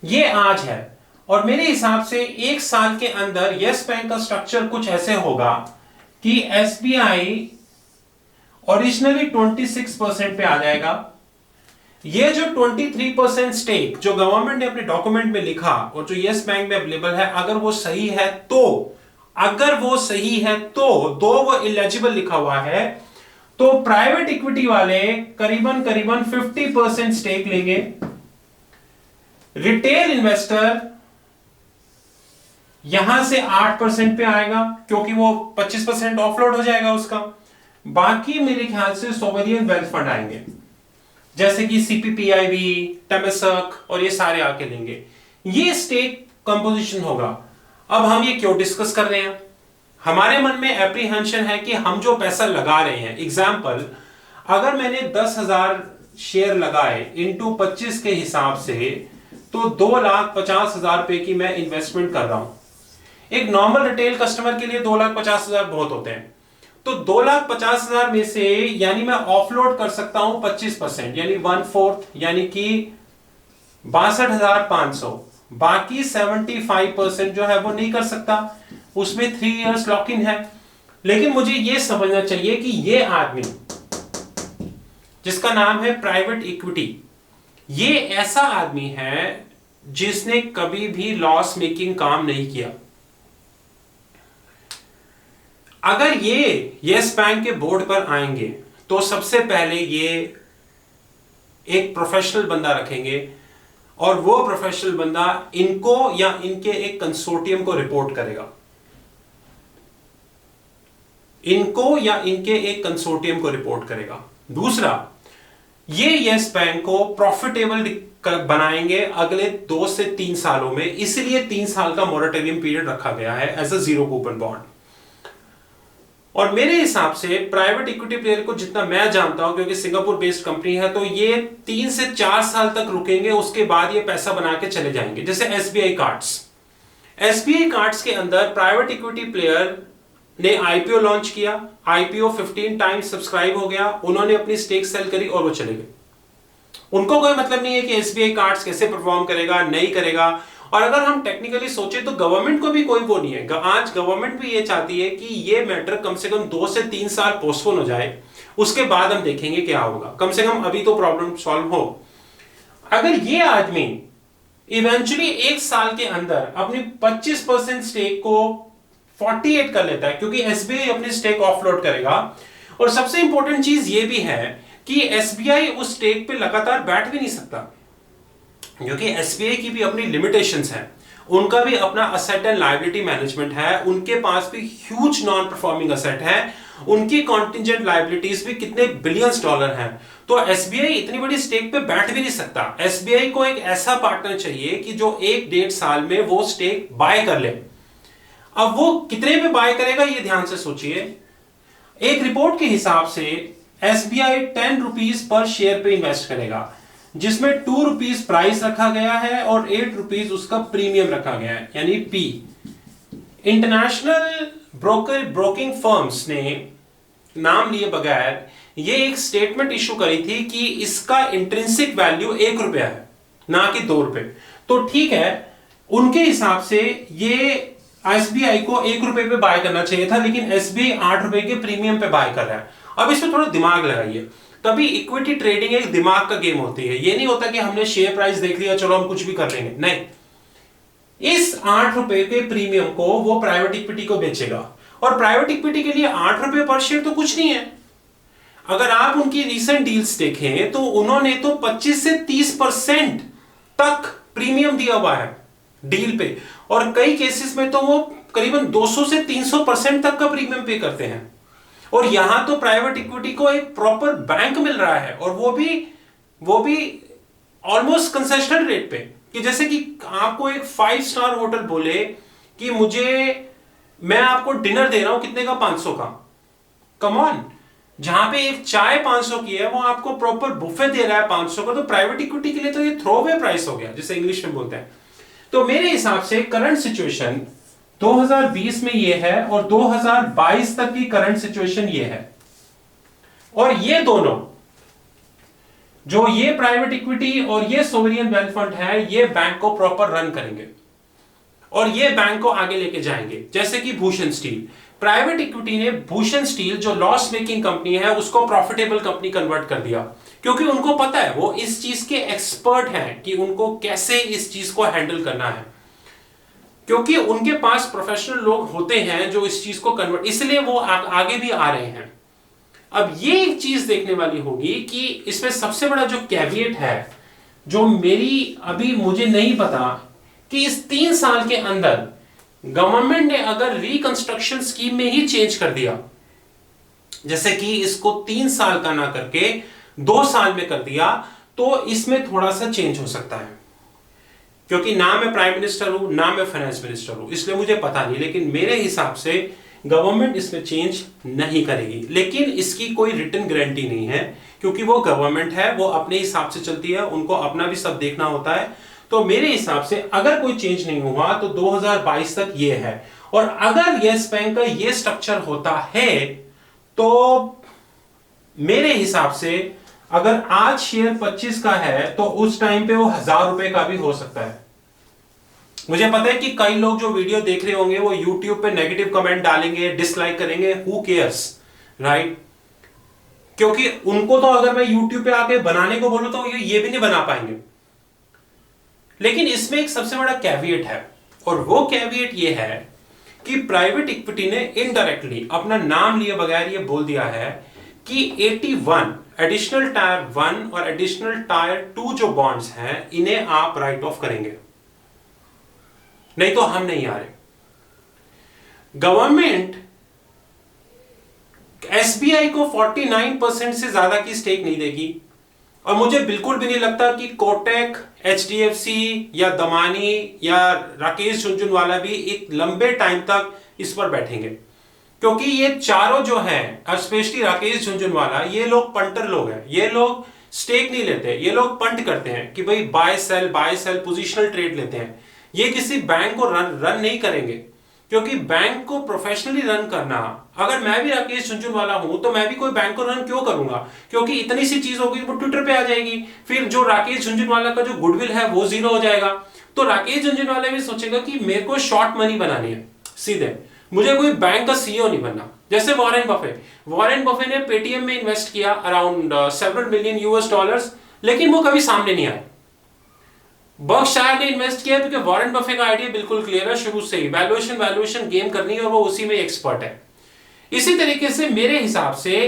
ये आज है, और मेरे हिसाब से 1 साल के अंदर यस बैंक का स्ट्रक्चर कुछ ऐसे होगा कि एसबीआई ओरिजिनली 26% पे आ जाएगा। ये जो 23% स्टेक जो गवर्नमेंट ने अपने डॉक्यूमेंट में लिखा और जो यस बैंक में अवेलेबल है, अगर वो सही है तो दो वो इलिजिबल लिखा हुआ है, तो प्राइवेट इक्विटी वाले करीबन 50% स्टेक लेंगे। रिटेल इन्वेस्टर यहां से 8% पे आएगा क्योंकि वो 25% ऑफलोड हो जाएगा उसका। बाकी मेरे ख्याल से सोवरियन वेल्थ फंड आएंगे, जैसे कि सीपीपीआईबी, टेमेसक और ये सारे आके लेंगे। ये स्टेक कंपोजिशन होगा। अब हम ये क्यों डिस्कस कर रहे हैं? हमारे मन में एप्रीहेंशन है कि हम जो पैसा लगा रहे हैं, एग्जाम्पल अगर मैंने 10,000 शेयर लगाए इंटू 25 के हिसाब से, तो 2,50,000 रुपए की मैं इन्वेस्टमेंट कर रहा हूं। एक नॉर्मल रिटेल कस्टमर के लिए 2,50,000 बहुत होते हैं, तो 2,50,000 में से यानी मैं ऑफलोड कर सकता हूं 25%, यानी 1/4, यानी कि 62,500। बाकी 75% जो है वो नहीं कर सकता, उसमें 3 इयर्स लॉक इन है। लेकिन मुझे यह समझना चाहिए कि यह आदमी जिसका नाम है प्राइवेट इक्विटी, ये ऐसा आदमी है जिसने कभी भी लॉस मेकिंग काम नहीं किया। अगर ये यस बैंक के बोर्ड पर आएंगे तो सबसे पहले ये एक प्रोफेशनल बंदा रखेंगे, और वो प्रोफेशनल बंदा इनको या इनके एक कंसोर्टियम को रिपोर्ट करेगा। दूसरा, ये यस बैंक को प्रॉफिटेबल बनाएंगे अगले 2 से 3 सालों में, इसलिए 3 साल का मोरेटोरियम पीरियड रखा गया है as a zero coupon bond. और मेरे हिसाब से प्राइवेट इक्विटी प्लेयर को जितना मैं जानता हूं, क्योंकि सिंगापुर बेस्ड कंपनी है, तो ये 3 से 4 साल तक रुकेंगे, उसके बाद ये पैसा बना के चले जाएंगे। जैसे एसबीआई कार्ड्स, एसबीआई कार्ड्स के अंदर प्राइवेट इक्विटी प्लेयर ने आईपीओ लॉन्च किया, आईपीओ 15 टाइम्स सब्सक्राइब हो गया, उन्होंने अपनी स्टेक सेल करी और वो चले गए। उनको कोई मतलब नहीं है कि एसबीआई कार्ड्स कैसे परफॉर्म करेगा, नहीं करेगा। और अगर हम टेक्निकली सोचे तो गवर्नमेंट को भी कोई वो नहीं है। आज गवर्नमेंट भी ये चाहती है कि ये मैटर कम से कम 2 से 3 साल पोस्टपोन हो जाए, उसके बाद हम देखेंगे क्या होगा। कम से कम अभी तो प्रॉब्लम सॉल्व हो। अगर ये आदमी इवेंचुअली 1 साल के अंदर अपनी 25% स्टेक को 48 कर लेता है, क्योंकि एसबीआई अपनी स्टेक ऑफलोड करेगा। और सबसे इंपॉर्टेंट चीज ये भी है कि एसबीआई उस स्टेक पे लगातार बैठ भी नहीं सकता, क्योंकि एसबीआई की भी अपनी लिमिटेशंस हैं, उनका भी अपना असेट एंड लायबिलिटी मैनेजमेंट है, उनके पास भी ह्यूज नॉन परफॉर्मिंग असेट है, उनकी कॉन्टिजेंट लायबिलिटीज भी कितने बिलियंस डॉलर हैं। तो एसबीआई इतनी बड़ी स्टेक पे बैठ भी नहीं सकता। एसबीआई को एक ऐसा पार्टनर चाहिए कि जो 1-1.5 साल में वो स्टेक बाय कर ले। अब वो कितने पे बाय करेगा ये ध्यान से सोचिए। एक रिपोर्ट के हिसाब से एसबीआई 10 रुपीज पर शेयर पे इन्वेस्ट करेगा, जिसमें 2 रुपीज प्राइस रखा गया है और 8 रुपीज उसका प्रीमियम रखा गया है, यानी पी। इंटरनेशनल ब्रोकिंग फर्म्स ने नाम लिए बगैर ये एक स्टेटमेंट इशू करी थी कि इसका इंट्रिंसिक वैल्यू 1 रुपया है, ना कि 2 रुपए। तो ठीक है, उनके हिसाब से ये एसबीआई को 1 रुपए पे बाय करना चाहिए था, लेकिन एसबीआई 8 रुपए के प्रीमियम पे बाय कर रहा है। अब इसमें थोड़ा दिमाग लगाइए। तभी इक्विटी ट्रेडिंग एक दिमाग का गेम होती है। ये नहीं होता कि हमने शेयर प्राइस देख लिया चलो हम कुछ भी कर लेंगे, नहीं। इस 8 रुपए के प्रीमियम को वो प्राइवेट इक्विटी को बेचेगा, और प्राइवेट इक्विटी के लिए 8 रुपए पर शेयर तो कुछ नहीं है। अगर आप उनकी रीसेंट डील्स देखें तो उन्होंने तो 25 से 30% तक प्रीमियम दिया हुआ है डील पे, और कई केसेस में तो वो करीबन 200 से 300% तक का प्रीमियम पे करते हैं। और यहां तो प्राइवेट इक्विटी को एक प्रॉपर बैंक मिल रहा है, और वो भी ऑलमोस्ट कंसेशनल रेट पे। कि जैसे कि आपको एक 5 स्टार होटल बोले कि मैं आपको डिनर दे रहा हूं कितने का, 500 का। कम ऑन, जहां पे एक चाय 500 की है वो आपको प्रॉपर बुफे दे रहा है 500 का। तो प्राइवेट इक्विटी के लिए तो ये थ्रो अवे प्राइस हो गया, जिसे इंग्लिश में बोलते हैं। तो मेरे हिसाब से करंट सिचुएशन 2020 में ये है, और 2022 तक की करंट सिचुएशन ये है। और ये दोनों, जो ये प्राइवेट इक्विटी और ये सोवरियन वेल्थ फंड है, ये बैंक को प्रॉपर रन करेंगे और ये बैंक को आगे लेके जाएंगे। जैसे कि भूषण स्टील, प्राइवेट इक्विटी ने भूषण स्टील जो लॉस मेकिंग कंपनी है उसको प्रॉफिटेबल कंपनी कन्वर्ट कर दिया, क्योंकि उनको पता है, वो इस चीज के एक्सपर्ट हैं कि उनको कैसे इस चीज को हैंडल करना है, क्योंकि उनके पास प्रोफेशनल लोग होते हैं जो इस चीज को कन्वर्ट, इसलिए वो आगे भी आ रहे हैं। अब ये एक चीज देखने वाली होगी कि इसमें सबसे बड़ा जो कैविएट है, जो मुझे नहीं पता, कि इस 3 साल के अंदर गवर्नमेंट ने अगर रिकंस्ट्रक्शन स्कीम में ही चेंज कर दिया, जैसे कि इसको 3 साल का ना करके 2 साल में कर दिया, तो इसमें थोड़ा सा चेंज हो सकता है। क्योंकि ना मैं प्राइम मिनिस्टर हूं, ना मैं फाइनेंस मिनिस्टर हूं, इसलिए मुझे पता नहीं, लेकिन मेरे हिसाब से गवर्नमेंट इसमें चेंज नहीं करेगी। लेकिन इसकी कोई रिटन गारंटी नहीं है, क्योंकि वो गवर्नमेंट है, वो अपने हिसाब से चलती है, उनको अपना भी सब देखना होता है। तो मेरे हिसाब से अगर कोई चेंज नहीं हुआ तो 2022 तक ये है। और अगर यस बैंक का ये स्ट्रक्चर होता है तो मेरे हिसाब से अगर आज शेयर 25 का है तो उस टाइम पे वो 1000 रुपए का भी हो सकता है। मुझे पता है कि कई लोग जो वीडियो देख रहे होंगे वो YouTube पे नेगेटिव कमेंट डालेंगे, डिसलाइक करेंगे, हु केयर्स, राइट? क्योंकि उनको तो अगर मैं YouTube पे आके बनाने को बोलूं तो ये भी नहीं बना पाएंगे। लेकिन इसमें एक सबसे बड़ा कैविएट है, और वो कैविएट ये है कि प्राइवेट इक्विटी ने इनडायरेक्टली अपना नाम लिए बगैर ये बोल दिया है कि 81 एडिशनल टायर 1 और एडिशनल टायर 2 जो बॉन्ड्स हैं इन्हें आप राइट ऑफ करेंगे, नहीं तो हम नहीं आ रहे। गवर्नमेंट एसबीआई को 49% से ज्यादा की स्टेक नहीं देगी, और मुझे बिल्कुल भी नहीं लगता कि कोटक, एचडीएफसी या दमानी या राकेश झुनझुनवाला भी एक लंबे टाइम तक इस पर बैठेंगे, क्योंकि ये चारों जो है, स्पेशली राकेश झुनझुनवाला, ये लोग पंटर लोग हैं, ये लोग स्टेक नहीं लेते, ये लोग पंट करते हैं कि भाई बाय सेल पोजिशनल ट्रेड लेते हैं। ये किसी बैंक को रन नहीं करेंगे, क्योंकि बैंक को प्रोफेशनली रन करना, अगर मैं भी राकेश झुनझुनवाला हूं तो मैं भी कोई बैंक को रन क्यों करूंगा, क्योंकि इतनी सी चीज होगी वो ट्विटर पे आ जाएगी, फिर जो राकेश झुनझुनवाला का जो गुडविल है वो जीरो हो जाएगा। तो राकेश झुनझुनवाला भी सोचेगा कि मेरे को शॉर्ट मनी बनानी है सीधे, मुझे कोई बैंक का सीईओ नहीं बनना। जैसे वॉरेन बफे ने पेटीएम में इन्वेस्ट किया अराउंड सेवरल मिलियन US$, लेकिन वो कभी सामने नहीं आए। बर्कशायर ने इन्वेस्ट किया क्योंकि वॉरेन बफे का आइडिया बिल्कुल क्लियर है शुरू से ही, वैल्यूएशन गेम करनी है और वो उसी में एक्सपर्ट है। इसी तरीके से मेरे हिसाब से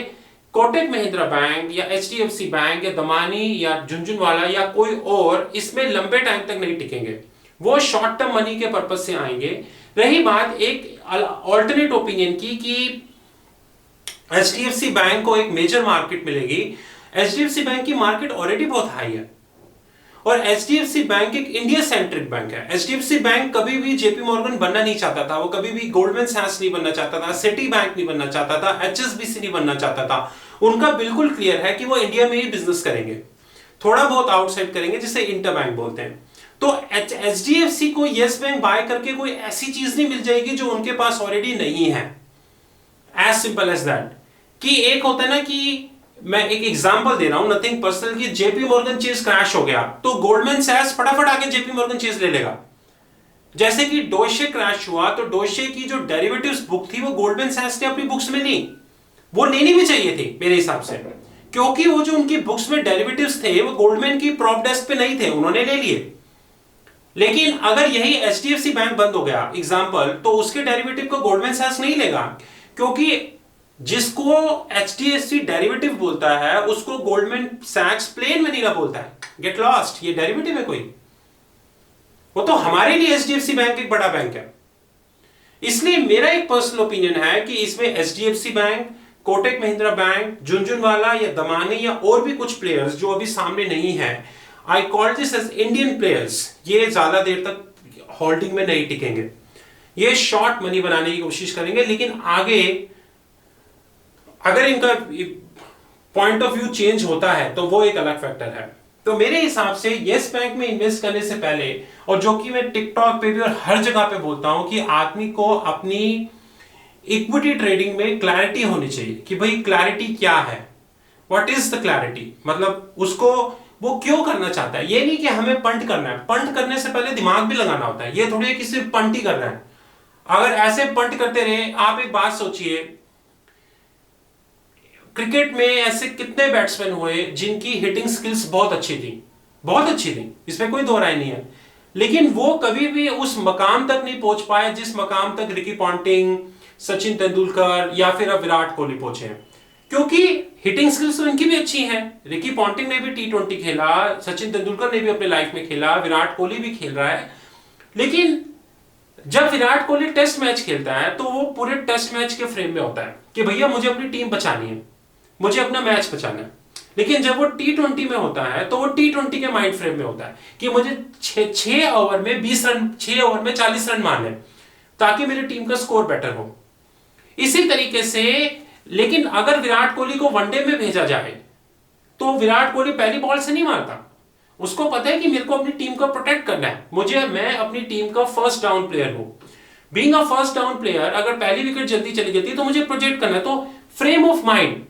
कोटक महिंद्रा बैंक या HDFC बैंक या दमानी या झुनझुनवाला या कोई और इसमें लंबे टाइम तक नहीं टिकेंगे, वो शॉर्ट टर्म मनी के पर्पज से आएंगे। रही बात एक ऑल्टरनेट ओपिनियन की कि HDFC बैंक को एक मेजर मार्केट मिलेगी, HDFC बैंक की मार्केट ऑलरेडी बहुत हाई है और HDFC बैंक एक इंडिया सेंट्रिक बैंक है। HDFC बैंक कभी भी जेपी मॉर्गन बनना नहीं चाहता था, वो कभी भी गोल्डमैन सैक्स नहीं बनना चाहता था, सिटी बैंक नहीं बनना चाहता था, HSBC नहीं बनना चाहता था। उनका बिल्कुल क्लियर है कि वो इंडिया में ही बिजनेस करेंगे, थोड़ा बहुत आउटसाइड करेंगे जिसे इंटर बैंक बोलते हैं। तो HDFC को येस बैंक बाय करके कोई ऐसी चीज नहीं मिल जाएगी जो उनके पास ऑलरेडी नहीं है, एज सिंपल एज दैट। कि एक होता है ना कि मैं एक एग्जांपल दे रहा हूं, नथिंग पर्सनल, कि जेपी मॉर्गन चेज क्रैश हो गया तो गोल्डमैन सैक्स फटाफट आके जेपी मॉर्गन चेज ले लेगा। जैसे कि डोशे क्रैश हुआ तो डोशे की जो डेरिवेटिव्स बुक थी वो गोल्डमैन सैक्स ने अपनी बुक्स में ली, वो लेनी भी चाहिए थी मेरे हिसाब से, क्योंकि वो जो उनकी बुक्स में डेरिवेटिव्स थे वो गोल्डमैन की प्रॉप डेस्क पे नहीं थे, उन्होंने ले लिए। लेकिन अगर यही HDFC बैंक बंद हो गया एग्जांपल, तो उसके डेरिवेटिव को गोल्डमैन सैक्स नहीं लेगा, क्योंकि जिसको HDFC डेरिवेटिव बोलता है उसको गोल्डमैन सैक्स प्लेन वनीला बोलता है। गेट लॉस्ट, ये डेरिवेटिव है कोई, वो तो हमारे लिए HDFC बैंक एक बड़ा बैंक है। इसलिए मेरा एक पर्सनल ओपिनियन है कि इसमें HDFC bank, Kotak Mahindra bank, Jhunjhunwala या दमानी या और भी कुछ प्लेयर्स जो अभी सामने नहीं है, I call this as Indian players, ये ज्यादा देर तक होल्डिंग में नहीं टिकेंगे, ये शॉर्ट मनी बनाने की कोशिश करेंगे। लेकिन आगे अगर इनका पॉइंट ऑफ व्यू चेंज होता है तो वो एक अलग फैक्टर है। तो मेरे हिसाब से येस बैंक में इन्वेस्ट करने से पहले, और जो कि मैं टिकटॉक पे भी और हर जगह पे बोलता हूं, कि आदमी को अपनी इक्विटी ट्रेडिंग में क्लैरिटी होनी चाहिए कि भाई क्लैरिटी क्या है, व्हाट इज द क्लैरिटी, मतलब उसको वो क्यों करना चाहता है। ये नहीं कि हमें पंट करना है, पंट करने से पहले दिमाग भी लगाना होता है, ये थोड़ी है कि सिर्फ पंट ही कर रहा है। अगर ऐसे पंट करते रहे, आप एक बात सोचिए, क्रिकेट में ऐसे कितने बैट्समैन हुए जिनकी हिटिंग स्किल्स बहुत अच्छी थी, इसमें कोई दो राय नहीं है, लेकिन वो कभी भी उस मकाम तक नहीं पहुंच पाए जिस मकाम तक रिकी पॉन्टिंग, सचिन तेंदुलकर या फिर अब विराट कोहली पहुंचे हैं, क्योंकि हिटिंग स्किल्स तो इनकी भी अच्छी हैं। रिकी पॉन्टिंग ने भी T20 खेला, सचिन तेंदुलकर ने भी अपने लाइफ में खेला, विराट कोहली भी खेल रहा है। लेकिन जब विराट कोहली टेस्ट मैच खेलता है तो वो पूरे टेस्ट मैच के फ्रेम में होता है कि भैया मुझे अपनी टीम बचानी है, मुझे अपना मैच बचाना है। लेकिन जब वो T20 में होता है तो वो T20 के माइंड फ्रेम में होता है कि मुझे 6 ओवर में 20 रन, 6 ओवर में 40 रन मारने ताकि मेरी टीम का स्कोर बेटर हो। इसी तरीके से, लेकिन अगर विराट कोहली को वनडे में भेजा जाए तो विराट कोहली पहली बॉल से नहीं मारता, उसको पता है कि मेरे को अपनी टीम को प्रोटेक्ट करना है, मैं अपनी टीम का फर्स्ट डाउन प्लेयर हूं। Being a first down player, अगर पहली विकेट जल्दी चली जाती है तो मुझे प्रोजेक्ट करना है। तो फ्रेम ऑफ माइंड,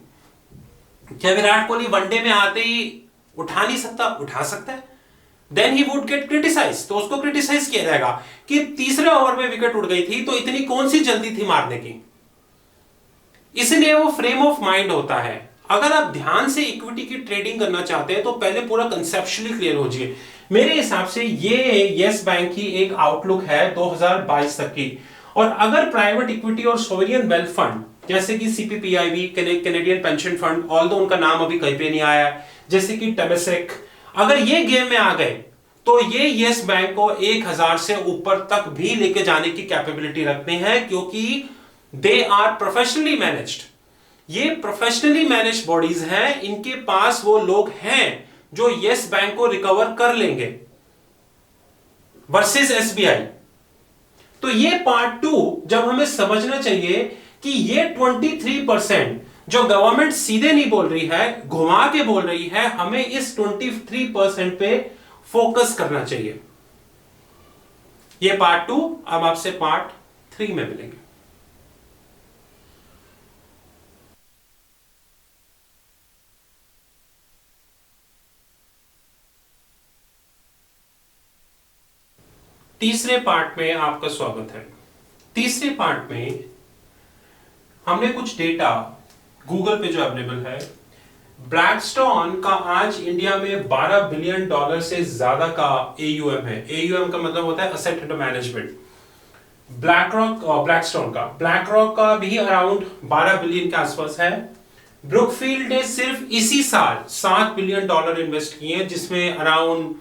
क्या विराट कोहली वनडे में आते ही उठा नहीं सकता? उठा सकता है, then he would get criticize, तो उसको क्रिटिसाइज किया जाएगा कि तीसरे ओवर में विकेट उड़ गई थी तो इतनी कौन सी जल्दी थी मारने की। इसलिए वो फ्रेम ऑफ माइंड होता है। अगर आप ध्यान से इक्विटी की ट्रेडिंग करना चाहते हैं तो पहले पूरा कंसेप्चुअली क्लियर हो जाइए। मेरे हिसाब से ये येस बैंक की एक आउटलुक है 2022 तक की। और अगर प्राइवेट इक्विटी और सोवरियन वेल्थ फंड जैसे कि CPPIB, Canadian pension fund, although उनका नाम अभी कहीं पे नहीं आया, जैसे कि टेमेसेक, अगर ये गेम में आ गए तो ये येस बैंक को 1000 से ऊपर तक भी लेके जाने की कैपेबिलिटी रखते हैं, क्योंकि दे आर प्रोफेशनली मैनेज्ड। ये प्रोफेशनली मैनेज्ड बॉडीज हैं, इनके पास वो लोग हैं जो येस बैंक को रिकवर कर लेंगे वर्सेस SBI। तो ये पार्ट 2 जब हमें समझना चाहिए कि ये 23% जो गवर्नमेंट सीधे नहीं बोल रही है, घुमा के बोल रही है, हमें इस 23% पे फोकस करना चाहिए। ये पार्ट 2, अब आपसे पार्ट 3 में मिलेंगे। तीसरे पार्ट में आपका स्वागत है। तीसरे पार्ट में हमने कुछ डेटा गूगल पे जो अवेलेबल है, ब्लैकस्टोन का आज इंडिया में $12 बिलियन से ज्यादा का AUM है। AUM का मतलब होता है asset under management. Black rock का भी अराउंड 12 बिलियन के आसपास है। ब्रुकफील्ड ने सिर्फ इसी साल $7 बिलियन इन्वेस्ट किए हैं, जिसमें अराउंड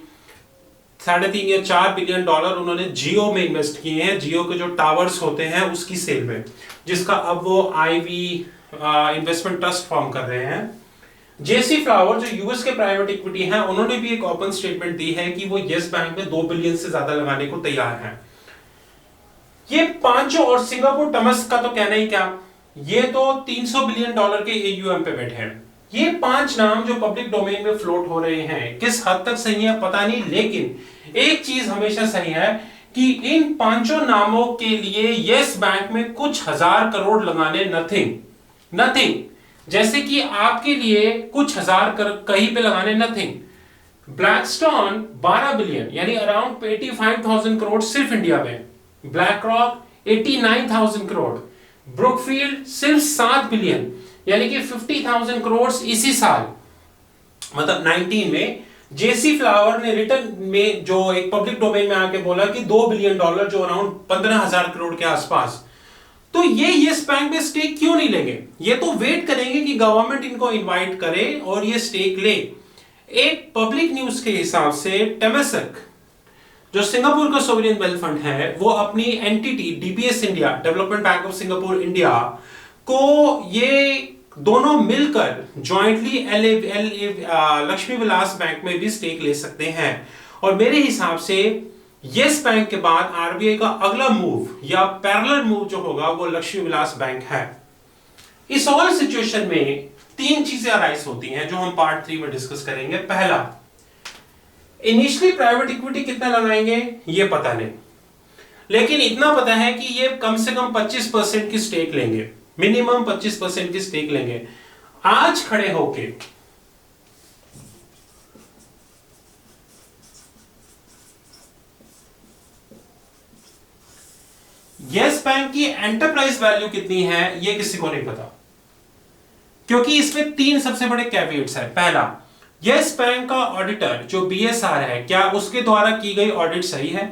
3.5 या $4 बिलियन उन्होंने जियो में इन्वेस्ट किए हैं, जियो के जो टावर्स होते हैं उसकी सेल में, जिसका अब वो आईवी इन्वेस्टमेंट ट्रस्ट फॉर्म कर रहे हैं। जेसी फ्लावर जो यूएस के प्राइवेट इक्विटी हैं, उन्होंने भी एक ओपन स्टेटमेंट दी है कि वो येस बैंक में 2 बिलियन से ज्यादा लगाने को तैयार हैं। ये पांचों, और सिंगापुर टमस का तो कहना ही क्या, ये तो $300 बिलियन के AUM पे बैठे हैं। ये 5 नाम जो पब्लिक डोमेन में फ्लोट हो रहे हैं, किस हद तक सही है पता नहीं, लेकिन एक चीज हमेशा सही है कि इन 5 नामों के लिए येस बैंक में कुछ हजार करोड़ लगाने नथिंग। जैसे कि आपके लिए कुछ हजार कहीं पे लगाने नथिंग। ब्लैकस्टोन 12 बिलियन यानी अराउंड 85,000 करोड़ सिर्फ इंडिया में, ब्लैक रॉक 89,000 करोड़, ब्रुकफील्ड सिर्फ 7 बिलियन यानी कि 50,000 करोड़ इसी साल, मतलब 19 में। जेसी फ्लावर ने रिटर्न में जो एक पब्लिक डोमेन में आके बोला कि $2 बिलियन, जो अराउंड 15,000 करोड़ के आसपास। तो ये येस बैंक में स्टेक क्यों नहीं लेंगे? ये तो वेट करेंगे कि गवर्नमेंट इनको इनवाइट करे और ये स्टेक ले। एक पब्लिक न्यूज के हिसाब से टेमेसेक जो सिंगापुर का सोवरेन वेल्थ फंड है, वो अपनी entity DBS India, development bank of Singapore India को, ये दोनों मिलकर जॉइंटली लक्ष्मी विलास बैंक में भी स्टेक ले सकते हैं। और मेरे हिसाब से येस बैंक के बाद आरबीआई का अगला मूव या पैरेलल मूव जो होगा वो लक्ष्मी विलास बैंक है। इस ऑल सिचुएशन में 3 चीजें अराइज होती हैं जो हम पार्ट 3 में डिस्कस करेंगे। पहला, इनिशियली प्राइवेट इक्विटी कितना लगाएंगे ये पता नहीं, लेकिन इतना पता है कि ये कम से कम 25% की स्टेक लेंगे, मिनिमम 25% की स्टेक लेंगे। आज खड़े होके येस बैंक की एंटरप्राइज वैल्यू कितनी है ये किसी को नहीं पता, क्योंकि इसमें 3 सबसे बड़े कैविएट्स है। पहला, येस बैंक का ऑडिटर जो बीएसआर है, क्या उसके द्वारा की गई ऑडिट सही है?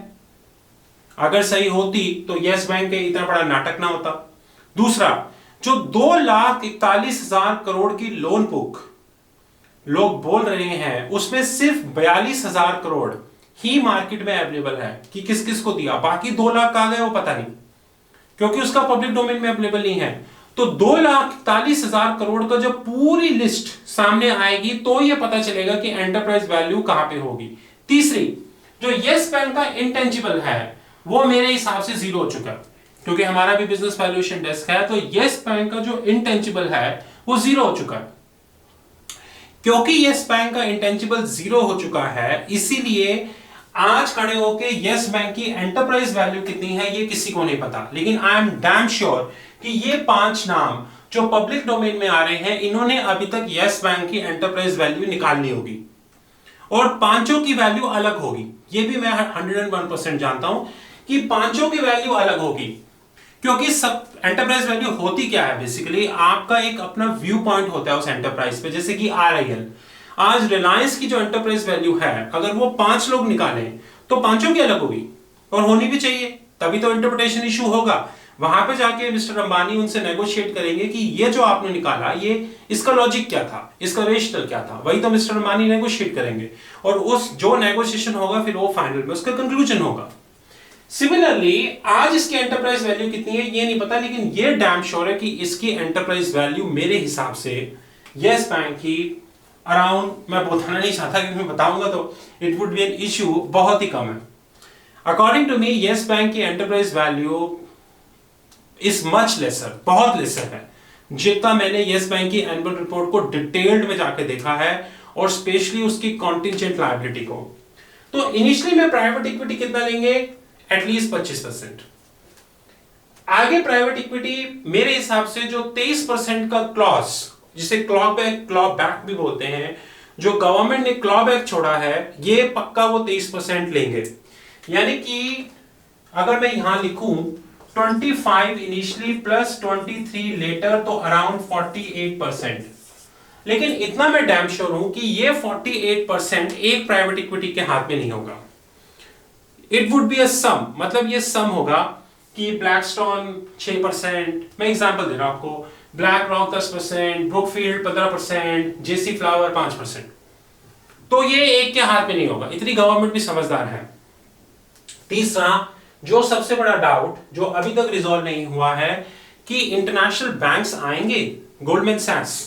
अगर सही होती तो येस बैंक के इतना बड़ा नाटक ना होता। दूसरा, जो 2,41,000 करोड़ की लोन बुक लोग बोल रहे हैं, उसमें सिर्फ 42,000 करोड़ ही मार्केट में अवेलेबल है कि किस किस को दिया, बाकी 2 लाख कहां गए वो पता नहीं, क्योंकि उसका पब्लिक डोमेन में अवेलेबल नहीं है। तो 2,41,000 करोड़ का जब पूरी लिस्ट सामने आएगी तो यह पता चलेगा कि एंटरप्राइज वैल्यू कहां पे होगी। तीसरी, जो येस बैंक का इंटेंजिबल है वो मेरे हिसाब से 0 हो चुका है, क्योंकि हमारा भी बिजनेस वैल्यूएशन डेस्क है, तो येस बैंक का जो इंटेंजिबल है वो 0 हो चुका है। क्योंकि येस बैंक का इंटेंजिबल 0 हो चुका है, इसीलिए आज खड़े होके येस बैंक की एंटरप्राइज वैल्यू कितनी है ये किसी को नहीं पता। लेकिन आई एम डैम श्योर कि ये 5 नाम जो पब्लिक डोमेन में आ रहे हैं, इन्होंने अभी तक येस बैंक की एंटरप्राइज वैल्यू निकालनी होगी और पांचों की वैल्यू अलग होगी। ये भी मैं 101% जानता हूं कि पांचों की वैल्यू अलग होगी, क्योंकि सब एंटरप्राइज वैल्यू होती क्या है, बेसिकली आपका एक अपना व्यू पॉइंट होता है उस एंटरप्राइज पे। जैसे कि RIL, आज रिलायंस की जो एंटरप्राइज वैल्यू है, अगर वो 5 लोग निकालें तो पांचों की अलग होगी, और होनी भी चाहिए, तभी तो इंटरप्रिटेशन इशू होगा। वहां पे जाके मिस्टर अंबानी उनसे नेगोशिएट करेंगे कि ये जो आपने निकाला, ये इसका लॉजिक क्या था, इसका रेशनल क्या था, वही तो मिस्टर अंबानी नेगोशिएट करेंगे, और उस जो नेगोशिएशन होगा फिर वो फाइनल में उसका कंक्लूजन होगा। सिमिलरली आज इसकी एंटरप्राइज वैल्यू कितनी है ये नहीं पता, लेकिन ये डैम श्योर है कि इसकी एंटरप्राइज वैल्यू मेरे हिसाब से येस बैंक की अराउंड, मैं बताना नहीं चाहता क्योंकि मैं बताऊंगा तो it would be an issue, बहुत ही कम है। According to me Yes Bank की enterprise value is much lesser, बहुत लेसर है जितना मैंने यस बैंक की एनुअल रिपोर्ट को डिटेल्ड में जाके देखा है, और स्पेशली उसकी कॉन्टिजेंट लायबिलिटी को। तो इनिशियली में प्राइवेट इक्विटी कितना लेंगे, एटलीस्ट 25%। आगे प्राइवेट इक्विटी मेरे हिसाब से जो 23% का क्लॉज, जिसे क्लॉ बैक भी बोलते हैं, जो गवर्नमेंट ने क्लॉ बैक छोड़ा है, ये पक्का वो 23% लेंगे। यानी कि अगर मैं यहां लिखूं 25 इनिशियली प्लस 23 लेटर, तो अराउंड 48%। लेकिन इतना मैं डैम श्योर हूं कि ये 48% एक प्राइवेट इक्विटी के हाथ में नहीं होगा। इट वुड बी अ सम, मतलब ये सम होगा कि ब्लैकस्टोन 6%, मैं एग्जांपल दे रहा हूं आपको, ब्लैक रॉक 10%, ब्रुकफील्ड 15%, जेसी फ्लावर 5%। तो ये एक के हाथ में नहीं होगा, इतनी गवर्नमेंट भी समझदार है। तीसरा, जो सबसे बड़ा डाउट जो अभी तक रिजॉल्व नहीं हुआ है कि इंटरनेशनल बैंक्स आएंगे। गोल्डमैन सैक्स,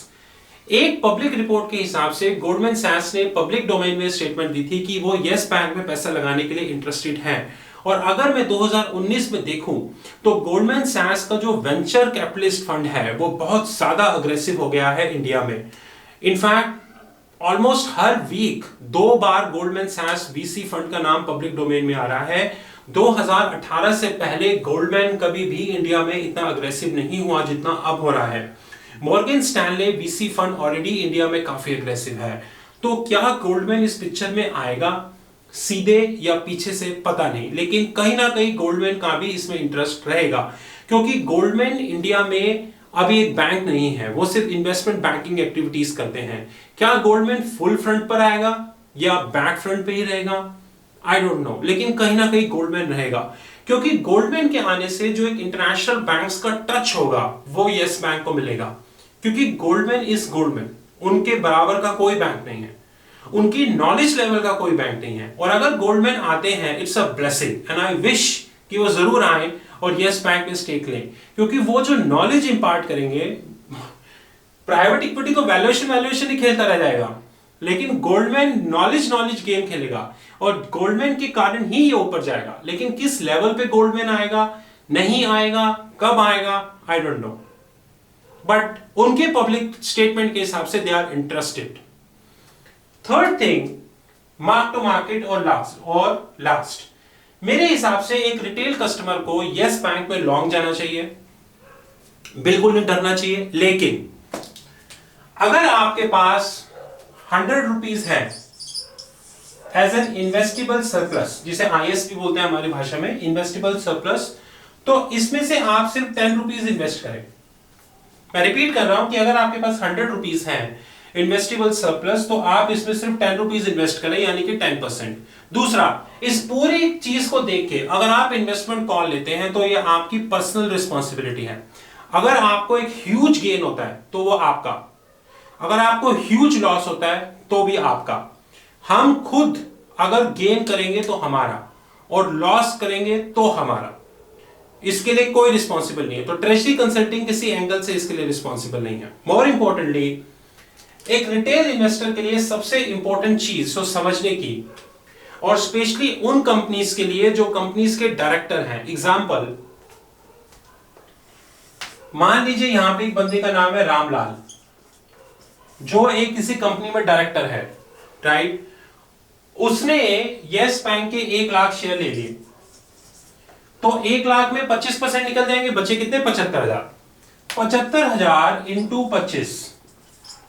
एक पब्लिक रिपोर्ट के हिसाब से गोल्डमैन सैक्स ने पब्लिक डोमेन में स्टेटमेंट दी थी कि वो यस बैंक में पैसा लगाने के लिए इंटरेस्टेड है। और अगर मैं 2019 में देखूं तो गोल्डमैन सैक्स का जो वेंचर कैपिटलिस्ट फंड है वो बहुत ज्यादा अग्रेसिव हो गया है इंडिया में। इनफैक्ट ऑलमोस्ट हर वीक 2 बार गोल्डमैन सैक्स वीसी फंड का नाम पब्लिक डोमेन में आ रहा है। 2018 से पहले गोल्डमैन कभी भी इंडिया में इतना अग्रेसिव नहीं हुआ जितना अब हो रहा है। Morgan Stanley VC fund already India में काफी अग्रेसिव है। तो क्या गोल्डमैन इस पिक्चर में आएगा सीधे या पीछे से पता नहीं, लेकिन कहीं ना कहीं गोल्डमैन का भी इसमें इंटरेस्ट रहेगा, क्योंकि गोल्डमैन इंडिया में अभी एक बैंक नहीं है, वो सिर्फ इन्वेस्टमेंट बैंकिंग एक्टिविटीज करते हैं। क्या गोल्डमैन फुल फ्रंट पर आएगा या बैक फ्रंट पे ही रहेगा, आई डोंट नो, लेकिन कहीं ना कहीं गोल्डमैन रहेगा, क्योंकि गोल्डमैन के आने से जो एक इंटरनेशनल बैंक्स का टच होगा वो यस बैंक को मिलेगा, क्योंकि गोल्डमैन इज गोल्डमैन, उनके बराबर का कोई बैंक नहीं है, उनकी नॉलेज लेवल का कोई बैंक नहीं है। और अगर गोल्डमैन आते हैं, it's a blessing and I wish कि वो जरूर आए और यस बैंक में स्टेक लें, क्योंकि वो जो नॉलेज इंपार्ट करेंगे, प्राइवेट इक्विटी तो वैल्यूएशन ही खेलता रह जाएगा, लेकिन गोल्डमैन नॉलेज गेम खेलेगा और गोल्डमैन के कारण ही ये ऊपर जाएगा। लेकिन किस लेवल पे गोल्डमैन आएगा, नहीं आएगा, कब आएगा, आई डोंट नो, बट उनके पब्लिक स्टेटमेंट के हिसाब से they are interested. Third thing, mark to market और लास्ट मेरे हिसाब से एक रिटेल कस्टमर को यस बैंक में लॉन्ग जाना चाहिए, बिल्कुल नहीं डरना चाहिए। लेकिन अगर आपके पास 100 रुपीज है एज एन इन्वेस्टेबल सरप्लस, जिसे आईएस भी बोलते हैं हमारी भाषा में, इन्वेस्टेबल सरप्लस, तो इसमें से आप सिर्फ 10 रुपीज इन्वेस्ट करें। मैं रिपीट कर रहा हूं कि अगर आपके पास 100 रुपीज है इन्वेस्टेबल सरप्लस, तो आप इसमें सिर्फ 10 रुपीज इन्वेस्ट करें, यानी कि 10%। दूसरा, इस पूरी चीज को देख के अगर आप इन्वेस्टमेंट कॉल लेते हैं तो ये आपकी पर्सनल रिस्पॉन्सिबिलिटी है। अगर आपको एक ह्यूज गेन होता है तो वो आपका, अगर आपको ह्यूज लॉस होता है तो भी आपका। हम खुद अगर गेन करेंगे तो हमारा, और लॉस करेंगे तो हमारा, इसके लिए कोई रिस्पॉन्सिबल नहीं है। तो ट्रेजरी कंसल्टिंग किसी एंगल से इसके लिए रिस्पॉन्सिबल नहीं है। मोर इंपॉर्टेंटली, एक रिटेल इन्वेस्टर के लिए सबसे इंपॉर्टेंट चीज तो समझने की, और स्पेशली उन कंपनीज के लिए जो कंपनीज के डायरेक्टर हैं। एग्जांपल, मान लीजिए यहां पे एक बंदे का नाम है रामलाल, जो एक किसी कंपनी में डायरेक्टर है, राइट। उसने यस बैंक के 1 लाख शेयर ले लिए, तो 1 लाख में 25% निकल जाएंगे, बचे कितने, 75,000। 75,000 इंटू 25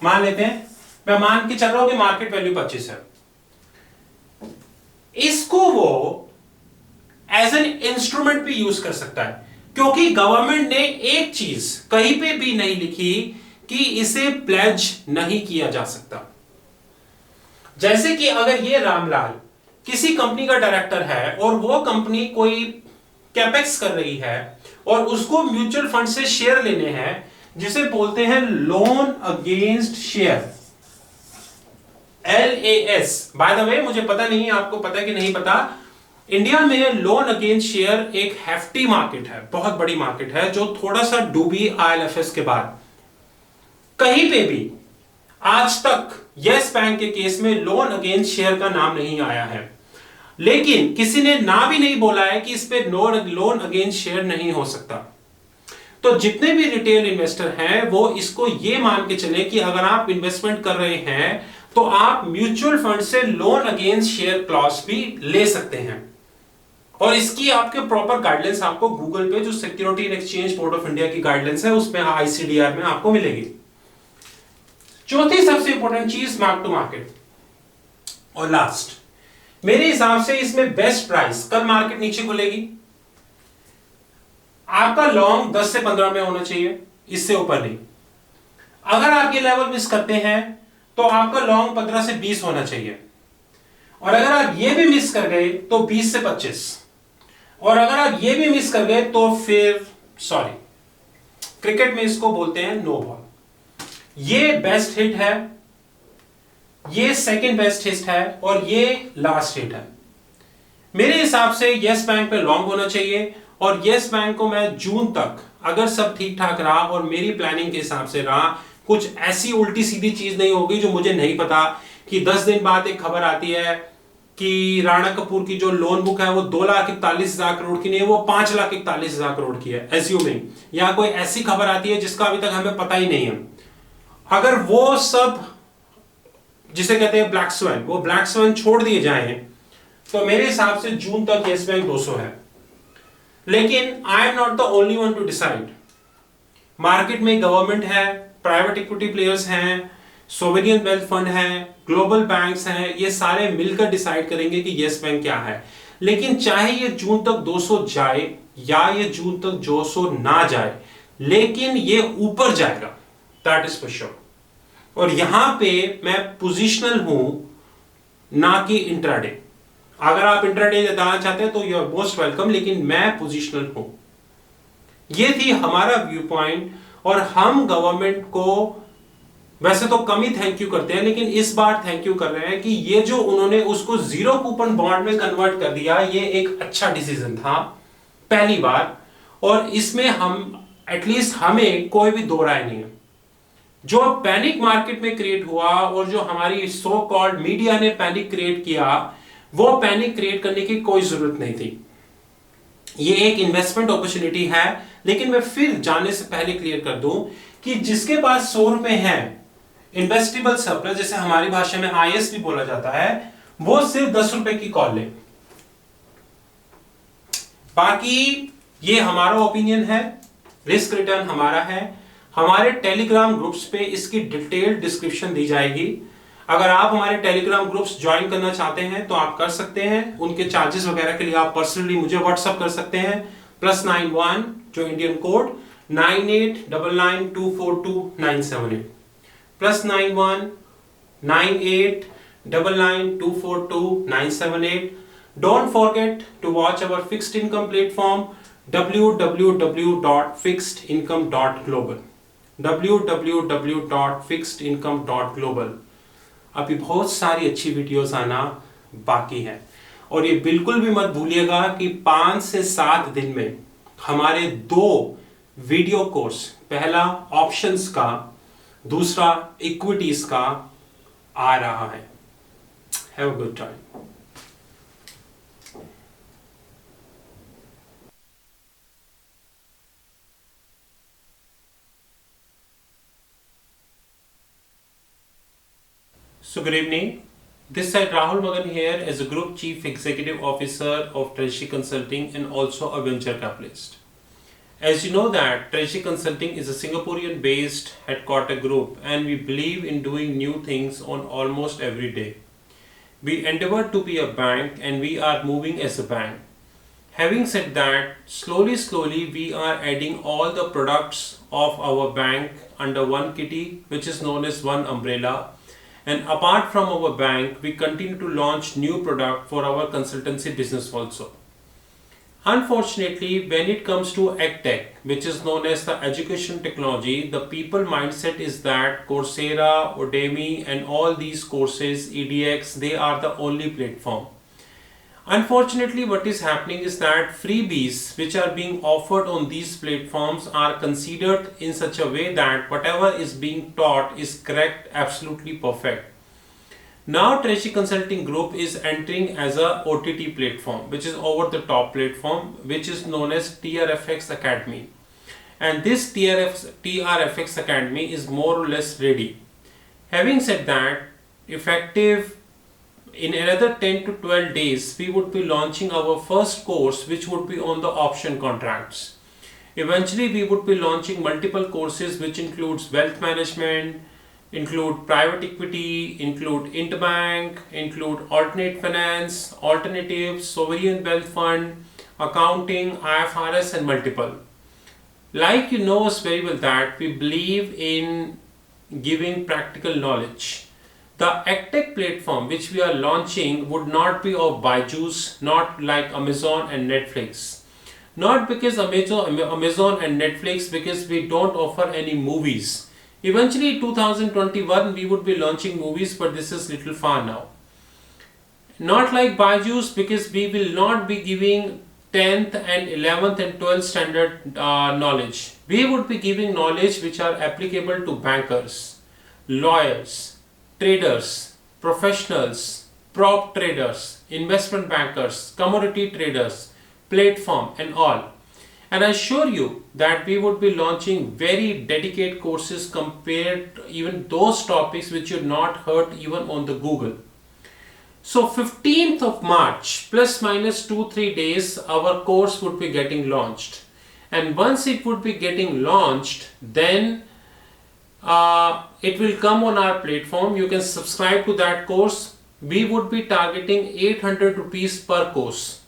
मान लेते हैं, मैं मान के चल रहा हूं कि मार्केट वैल्यू 25 है। इसको वो एज एन इंस्ट्रूमेंट भी यूज कर सकता है, क्योंकि गवर्नमेंट ने एक चीज कहीं पे भी नहीं लिखी कि इसे प्लेज नहीं किया जा सकता। जैसे कि अगर ये रामलाल किसी कंपनी का डायरेक्टर है और वो कंपनी कोई कैपेक्स कर रही है और उसको म्यूचुअल फंड से शेयर लेने हैं, जिसे बोलते हैं loan against share, LAS। By the way, मुझे पता नहीं आपको पता है कि नहीं पता, इंडिया में लोन अगेंस्ट शेयर एक हेफ्टी मार्केट है, बहुत बड़ी मार्केट है, जो थोड़ा सा डूबी IL&FS के बाद। कहीं पे भी आज तक यस बैंक के केस में लोन अगेंस्ट शेयर का नाम नहीं आया है, लेकिन किसी ने ना भी नहीं बोला है कि इस पे लोन अगेंस्ट शेयर नहीं हो सकता। तो जितने भी रिटेल इन्वेस्टर हैं वो इसको ये मान के चले कि अगर आप इन्वेस्टमेंट कर रहे हैं तो आप म्यूचुअल फंड से लोन अगेंस्ट शेयर क्लॉज भी ले सकते हैं, और इसकी आपके प्रॉपर गाइडलाइंस आपको गूगल पे जो security and exchange board of India की गाइडलाइंस है उसमें ICDR में आपको मिलेगी। चौथी सबसे इंपॉर्टेंट चीज मार्क टू मार्केट, और लास्ट मेरे हिसाब से इसमें बेस्ट प्राइस, कल मार्केट नीचे खुलेगी, आपका लॉन्ग 10 से 15 में होना चाहिए, इससे ऊपर नहीं। अगर आप ये लेवल मिस करते हैं तो आपका लॉन्ग 15 से 20 होना चाहिए, और अगर आप ये भी मिस कर गए तो 20 से 25, और अगर आप ये भी मिस कर गए तो फिर सॉरी, क्रिकेट में इसको बोलते हैं नो बॉल। ये बेस्ट हिट है, ये सेकंड बेस्ट हिट है, और ये लास्ट हिट है। मेरे हिसाब से यस बैंक पे लॉन्ग होना चाहिए, और यस बैंक को मैं जून तक अगर सब ठीक ठाक रहा और मेरी प्लानिंग के हिसाब से रहा, कुछ ऐसी उल्टी सीधी चीज नहीं होगी जो मुझे नहीं पता कि 10 दिन बाद एक खबर आती है कि राणा कपूर की जो लोन बुक है वो 2,41,000 करोड़ की नहीं है, वो 5,41,000 करोड़ की है एज्यूमिंग, या कोई ऐसी खबर आती है जिसका अभी तक हमें पता ही नहीं है। अगर वो सब जिसे कहते हैं ब्लैक स्वैन, वो ब्लैक स्वैन छोड़ दिए जाएं तो मेरे हिसाब से जून तक यस बैंक 200 है। लेकिन I am not the only one two decide. Market में गवर्नमेंट है, प्राइवेट इक्विटी प्लेयर्स हैं, सोवेरियन वेल्थ फंड है, ग्लोबल बैंक्स हैं, ये सारे मिलकर डिसाइड करेंगे कि यस बैंक क्या है। लेकिन चाहे ये जून तक 200 जाए या ये जून तक 200 ना जाए, लेकिन ये ऊपर जाएगा, दैट इज फॉर श्योर। और यहां पे मैं पोजिशनल हूं, ना कि इंट्राडे। अगर आप इंट्राडे जाना चाहते हैं तो यू आर मोस्ट वेलकम, लेकिन मैं पोजिशनल हूं। ये थी हमारा व्यू पॉइंट, और हम गवर्नमेंट को वैसे तो कम ही थैंक यू करते हैं, लेकिन इस बार थैंक यू कर रहे हैं कि ये जो उन्होंने उसको जीरो कूपन बॉन्ड में कन्वर्ट कर दिया, ये एक अच्छा डिसीजन था पहली बार, और इसमें हम एटलीस्ट हमें कोई भी दो राय नहीं है। जो पैनिक मार्केट में क्रिएट हुआ और जो हमारी सो कॉल्ड मीडिया ने पैनिक क्रिएट किया, वो पैनिक क्रिएट करने की कोई जरूरत नहीं थी। ये एक इन्वेस्टमेंट अपॉर्चुनिटी है, लेकिन मैं फिर जाने से पहले क्लियर कर दूं कि जिसके पास 100 रुपए है इन्वेस्टेबल सरप्लस, जैसे हमारी भाषा में IS भी बोला जाता है, वो सिर्फ 10 रुपए की कॉल ले। बाकी ये हमारा ओपिनियन है, रिस्क रिटर्न हमारा है। हमारे टेलीग्राम ग्रुप्स पे इसकी डिटेल्ड डिस्क्रिप्शन दी जाएगी। अगर आप हमारे टेलीग्राम ग्रुप्स ज्वाइन करना चाहते हैं तो आप कर सकते हैं। उनके चार्जेस वगैरह के लिए आप पर्सनली मुझे व्हाट्सएप कर सकते हैं, +91 जो Indian code 9899242978, +91 9899242978। Don't forget to watch our fixed income platform www.fixedincome.global, www.fixedincome.global। अभी बहुत सारी अच्छी वीडियोस आना बाकी है, और ये बिल्कुल भी मत भूलिएगा कि 5 से 7 दिन में हमारे 2 वीडियो कोर्स, पहला ऑप्शंस का, दूसरा इक्विटीज का आ रहा है। Have a good time. So good evening. This side Rahul Magan here as a Group Chief Executive Officer of Treasury Consulting and also a venture capitalist. As you know that Treasury Consulting is a Singaporean based headquarter group, and we believe in doing new things on almost every day. We endeavor to be a bank, and we are moving as a bank. Having said that, slowly we are adding all the products of our bank under one kitty, which is known as one umbrella. And apart from our bank, we continue to launch new product for our consultancy business also. Unfortunately, when it comes to EdTech, which is known as the education technology, the people mindset is that Coursera, Udemy and all these courses, EDX, they are the only platform. Unfortunately, what is happening is that freebies which are being offered on these platforms are considered in such a way that whatever is being taught is correct, absolutely perfect. Now Treasury Consulting Group is entering as a OTT platform, which is over the top platform, which is known as TRFX Academy. and this TRFX Academy is more or less ready. Having said that, effective in another 10 to 12 days, we would be launching our first course, which would be on the option contracts. Eventually, we would be launching multiple courses, which includes wealth management, include private equity, include interbank, include alternate finance, alternatives, sovereign wealth fund, accounting, IFRS, and multiple. Like you know us very well that we believe in giving practical knowledge. The AgTech platform which we are launching would not be of Byju's, not like Amazon and Netflix. Not because Amazon and Netflix, because we don't offer any movies. Eventually 2021 we would be launching movies, but this is little far now. Not like Byju's, because we will not be giving 10th and 11th and 12th standard knowledge. We would be giving knowledge which are applicable to bankers, lawyers, traders, professionals, prop traders, investment bankers, commodity traders, platform and all. And I assure you that we would be launching very dedicated courses compared to even those topics which you not heard even on the Google. So 15th of March, plus minus 2-3 days, our course would be getting launched. And once it would be getting launched, then it will come on our platform. You can subscribe to that course. We would be targeting 800 rupees per course.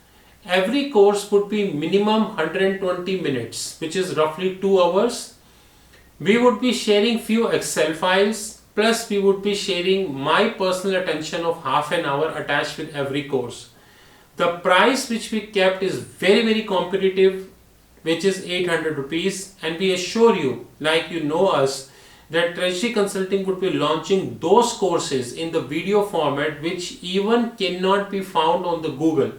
Every course would be minimum 120 minutes, which is roughly 2 hours. We would be sharing few Excel files. Plus, we would be sharing my personal attention of half an hour attached with every course. The price which we kept is very competitive, which is 800 rupees. And we assure you, like you know us, that Treasury Consulting would be launching those courses in the video format which even cannot be found on the Google.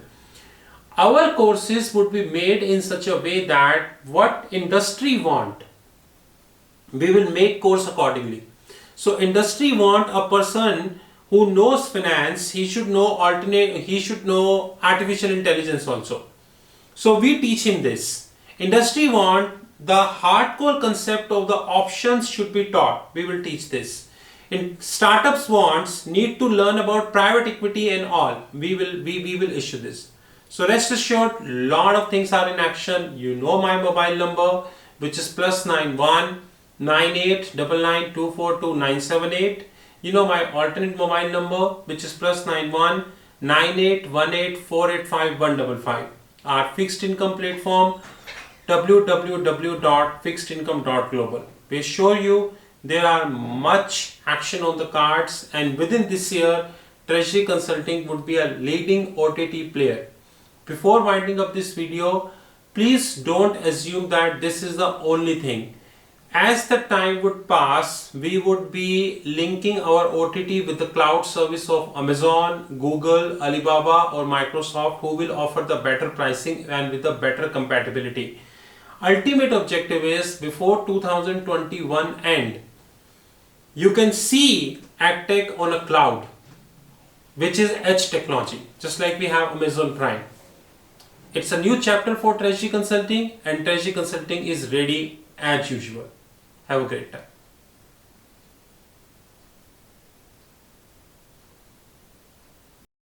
Our courses would be made in such a way that what industry want, we will make course accordingly. So industry want a person who knows finance, he should know artificial intelligence also. So we teach him this. Industry want the hardcore concept of the options should be taught. We will teach this. In startups need to learn about private equity and all. We will issue this. So rest assured, lot of things are in action. You know my mobile number, which is +91 9899 242 978. You know my alternate mobile number, which is +91 9818 485 155. Our fixed income platform, www.fixedincome.global. We assure you there are much action on the cards, and within this year, Treasury Consulting would be a leading OTT player. Before winding up this video, please don't assume that this is the only thing. As the time would pass, we would be linking our OTT with the cloud service of Amazon, Google, Alibaba or Microsoft, who will offer the better pricing and with the better compatibility. Ultimate objective is before 2021 end, you can see AgTech on a cloud, which is edge technology, just like we have Amazon Prime. It's a new chapter for Treasury Consulting, and Treasury Consulting is ready as usual. Have a great time.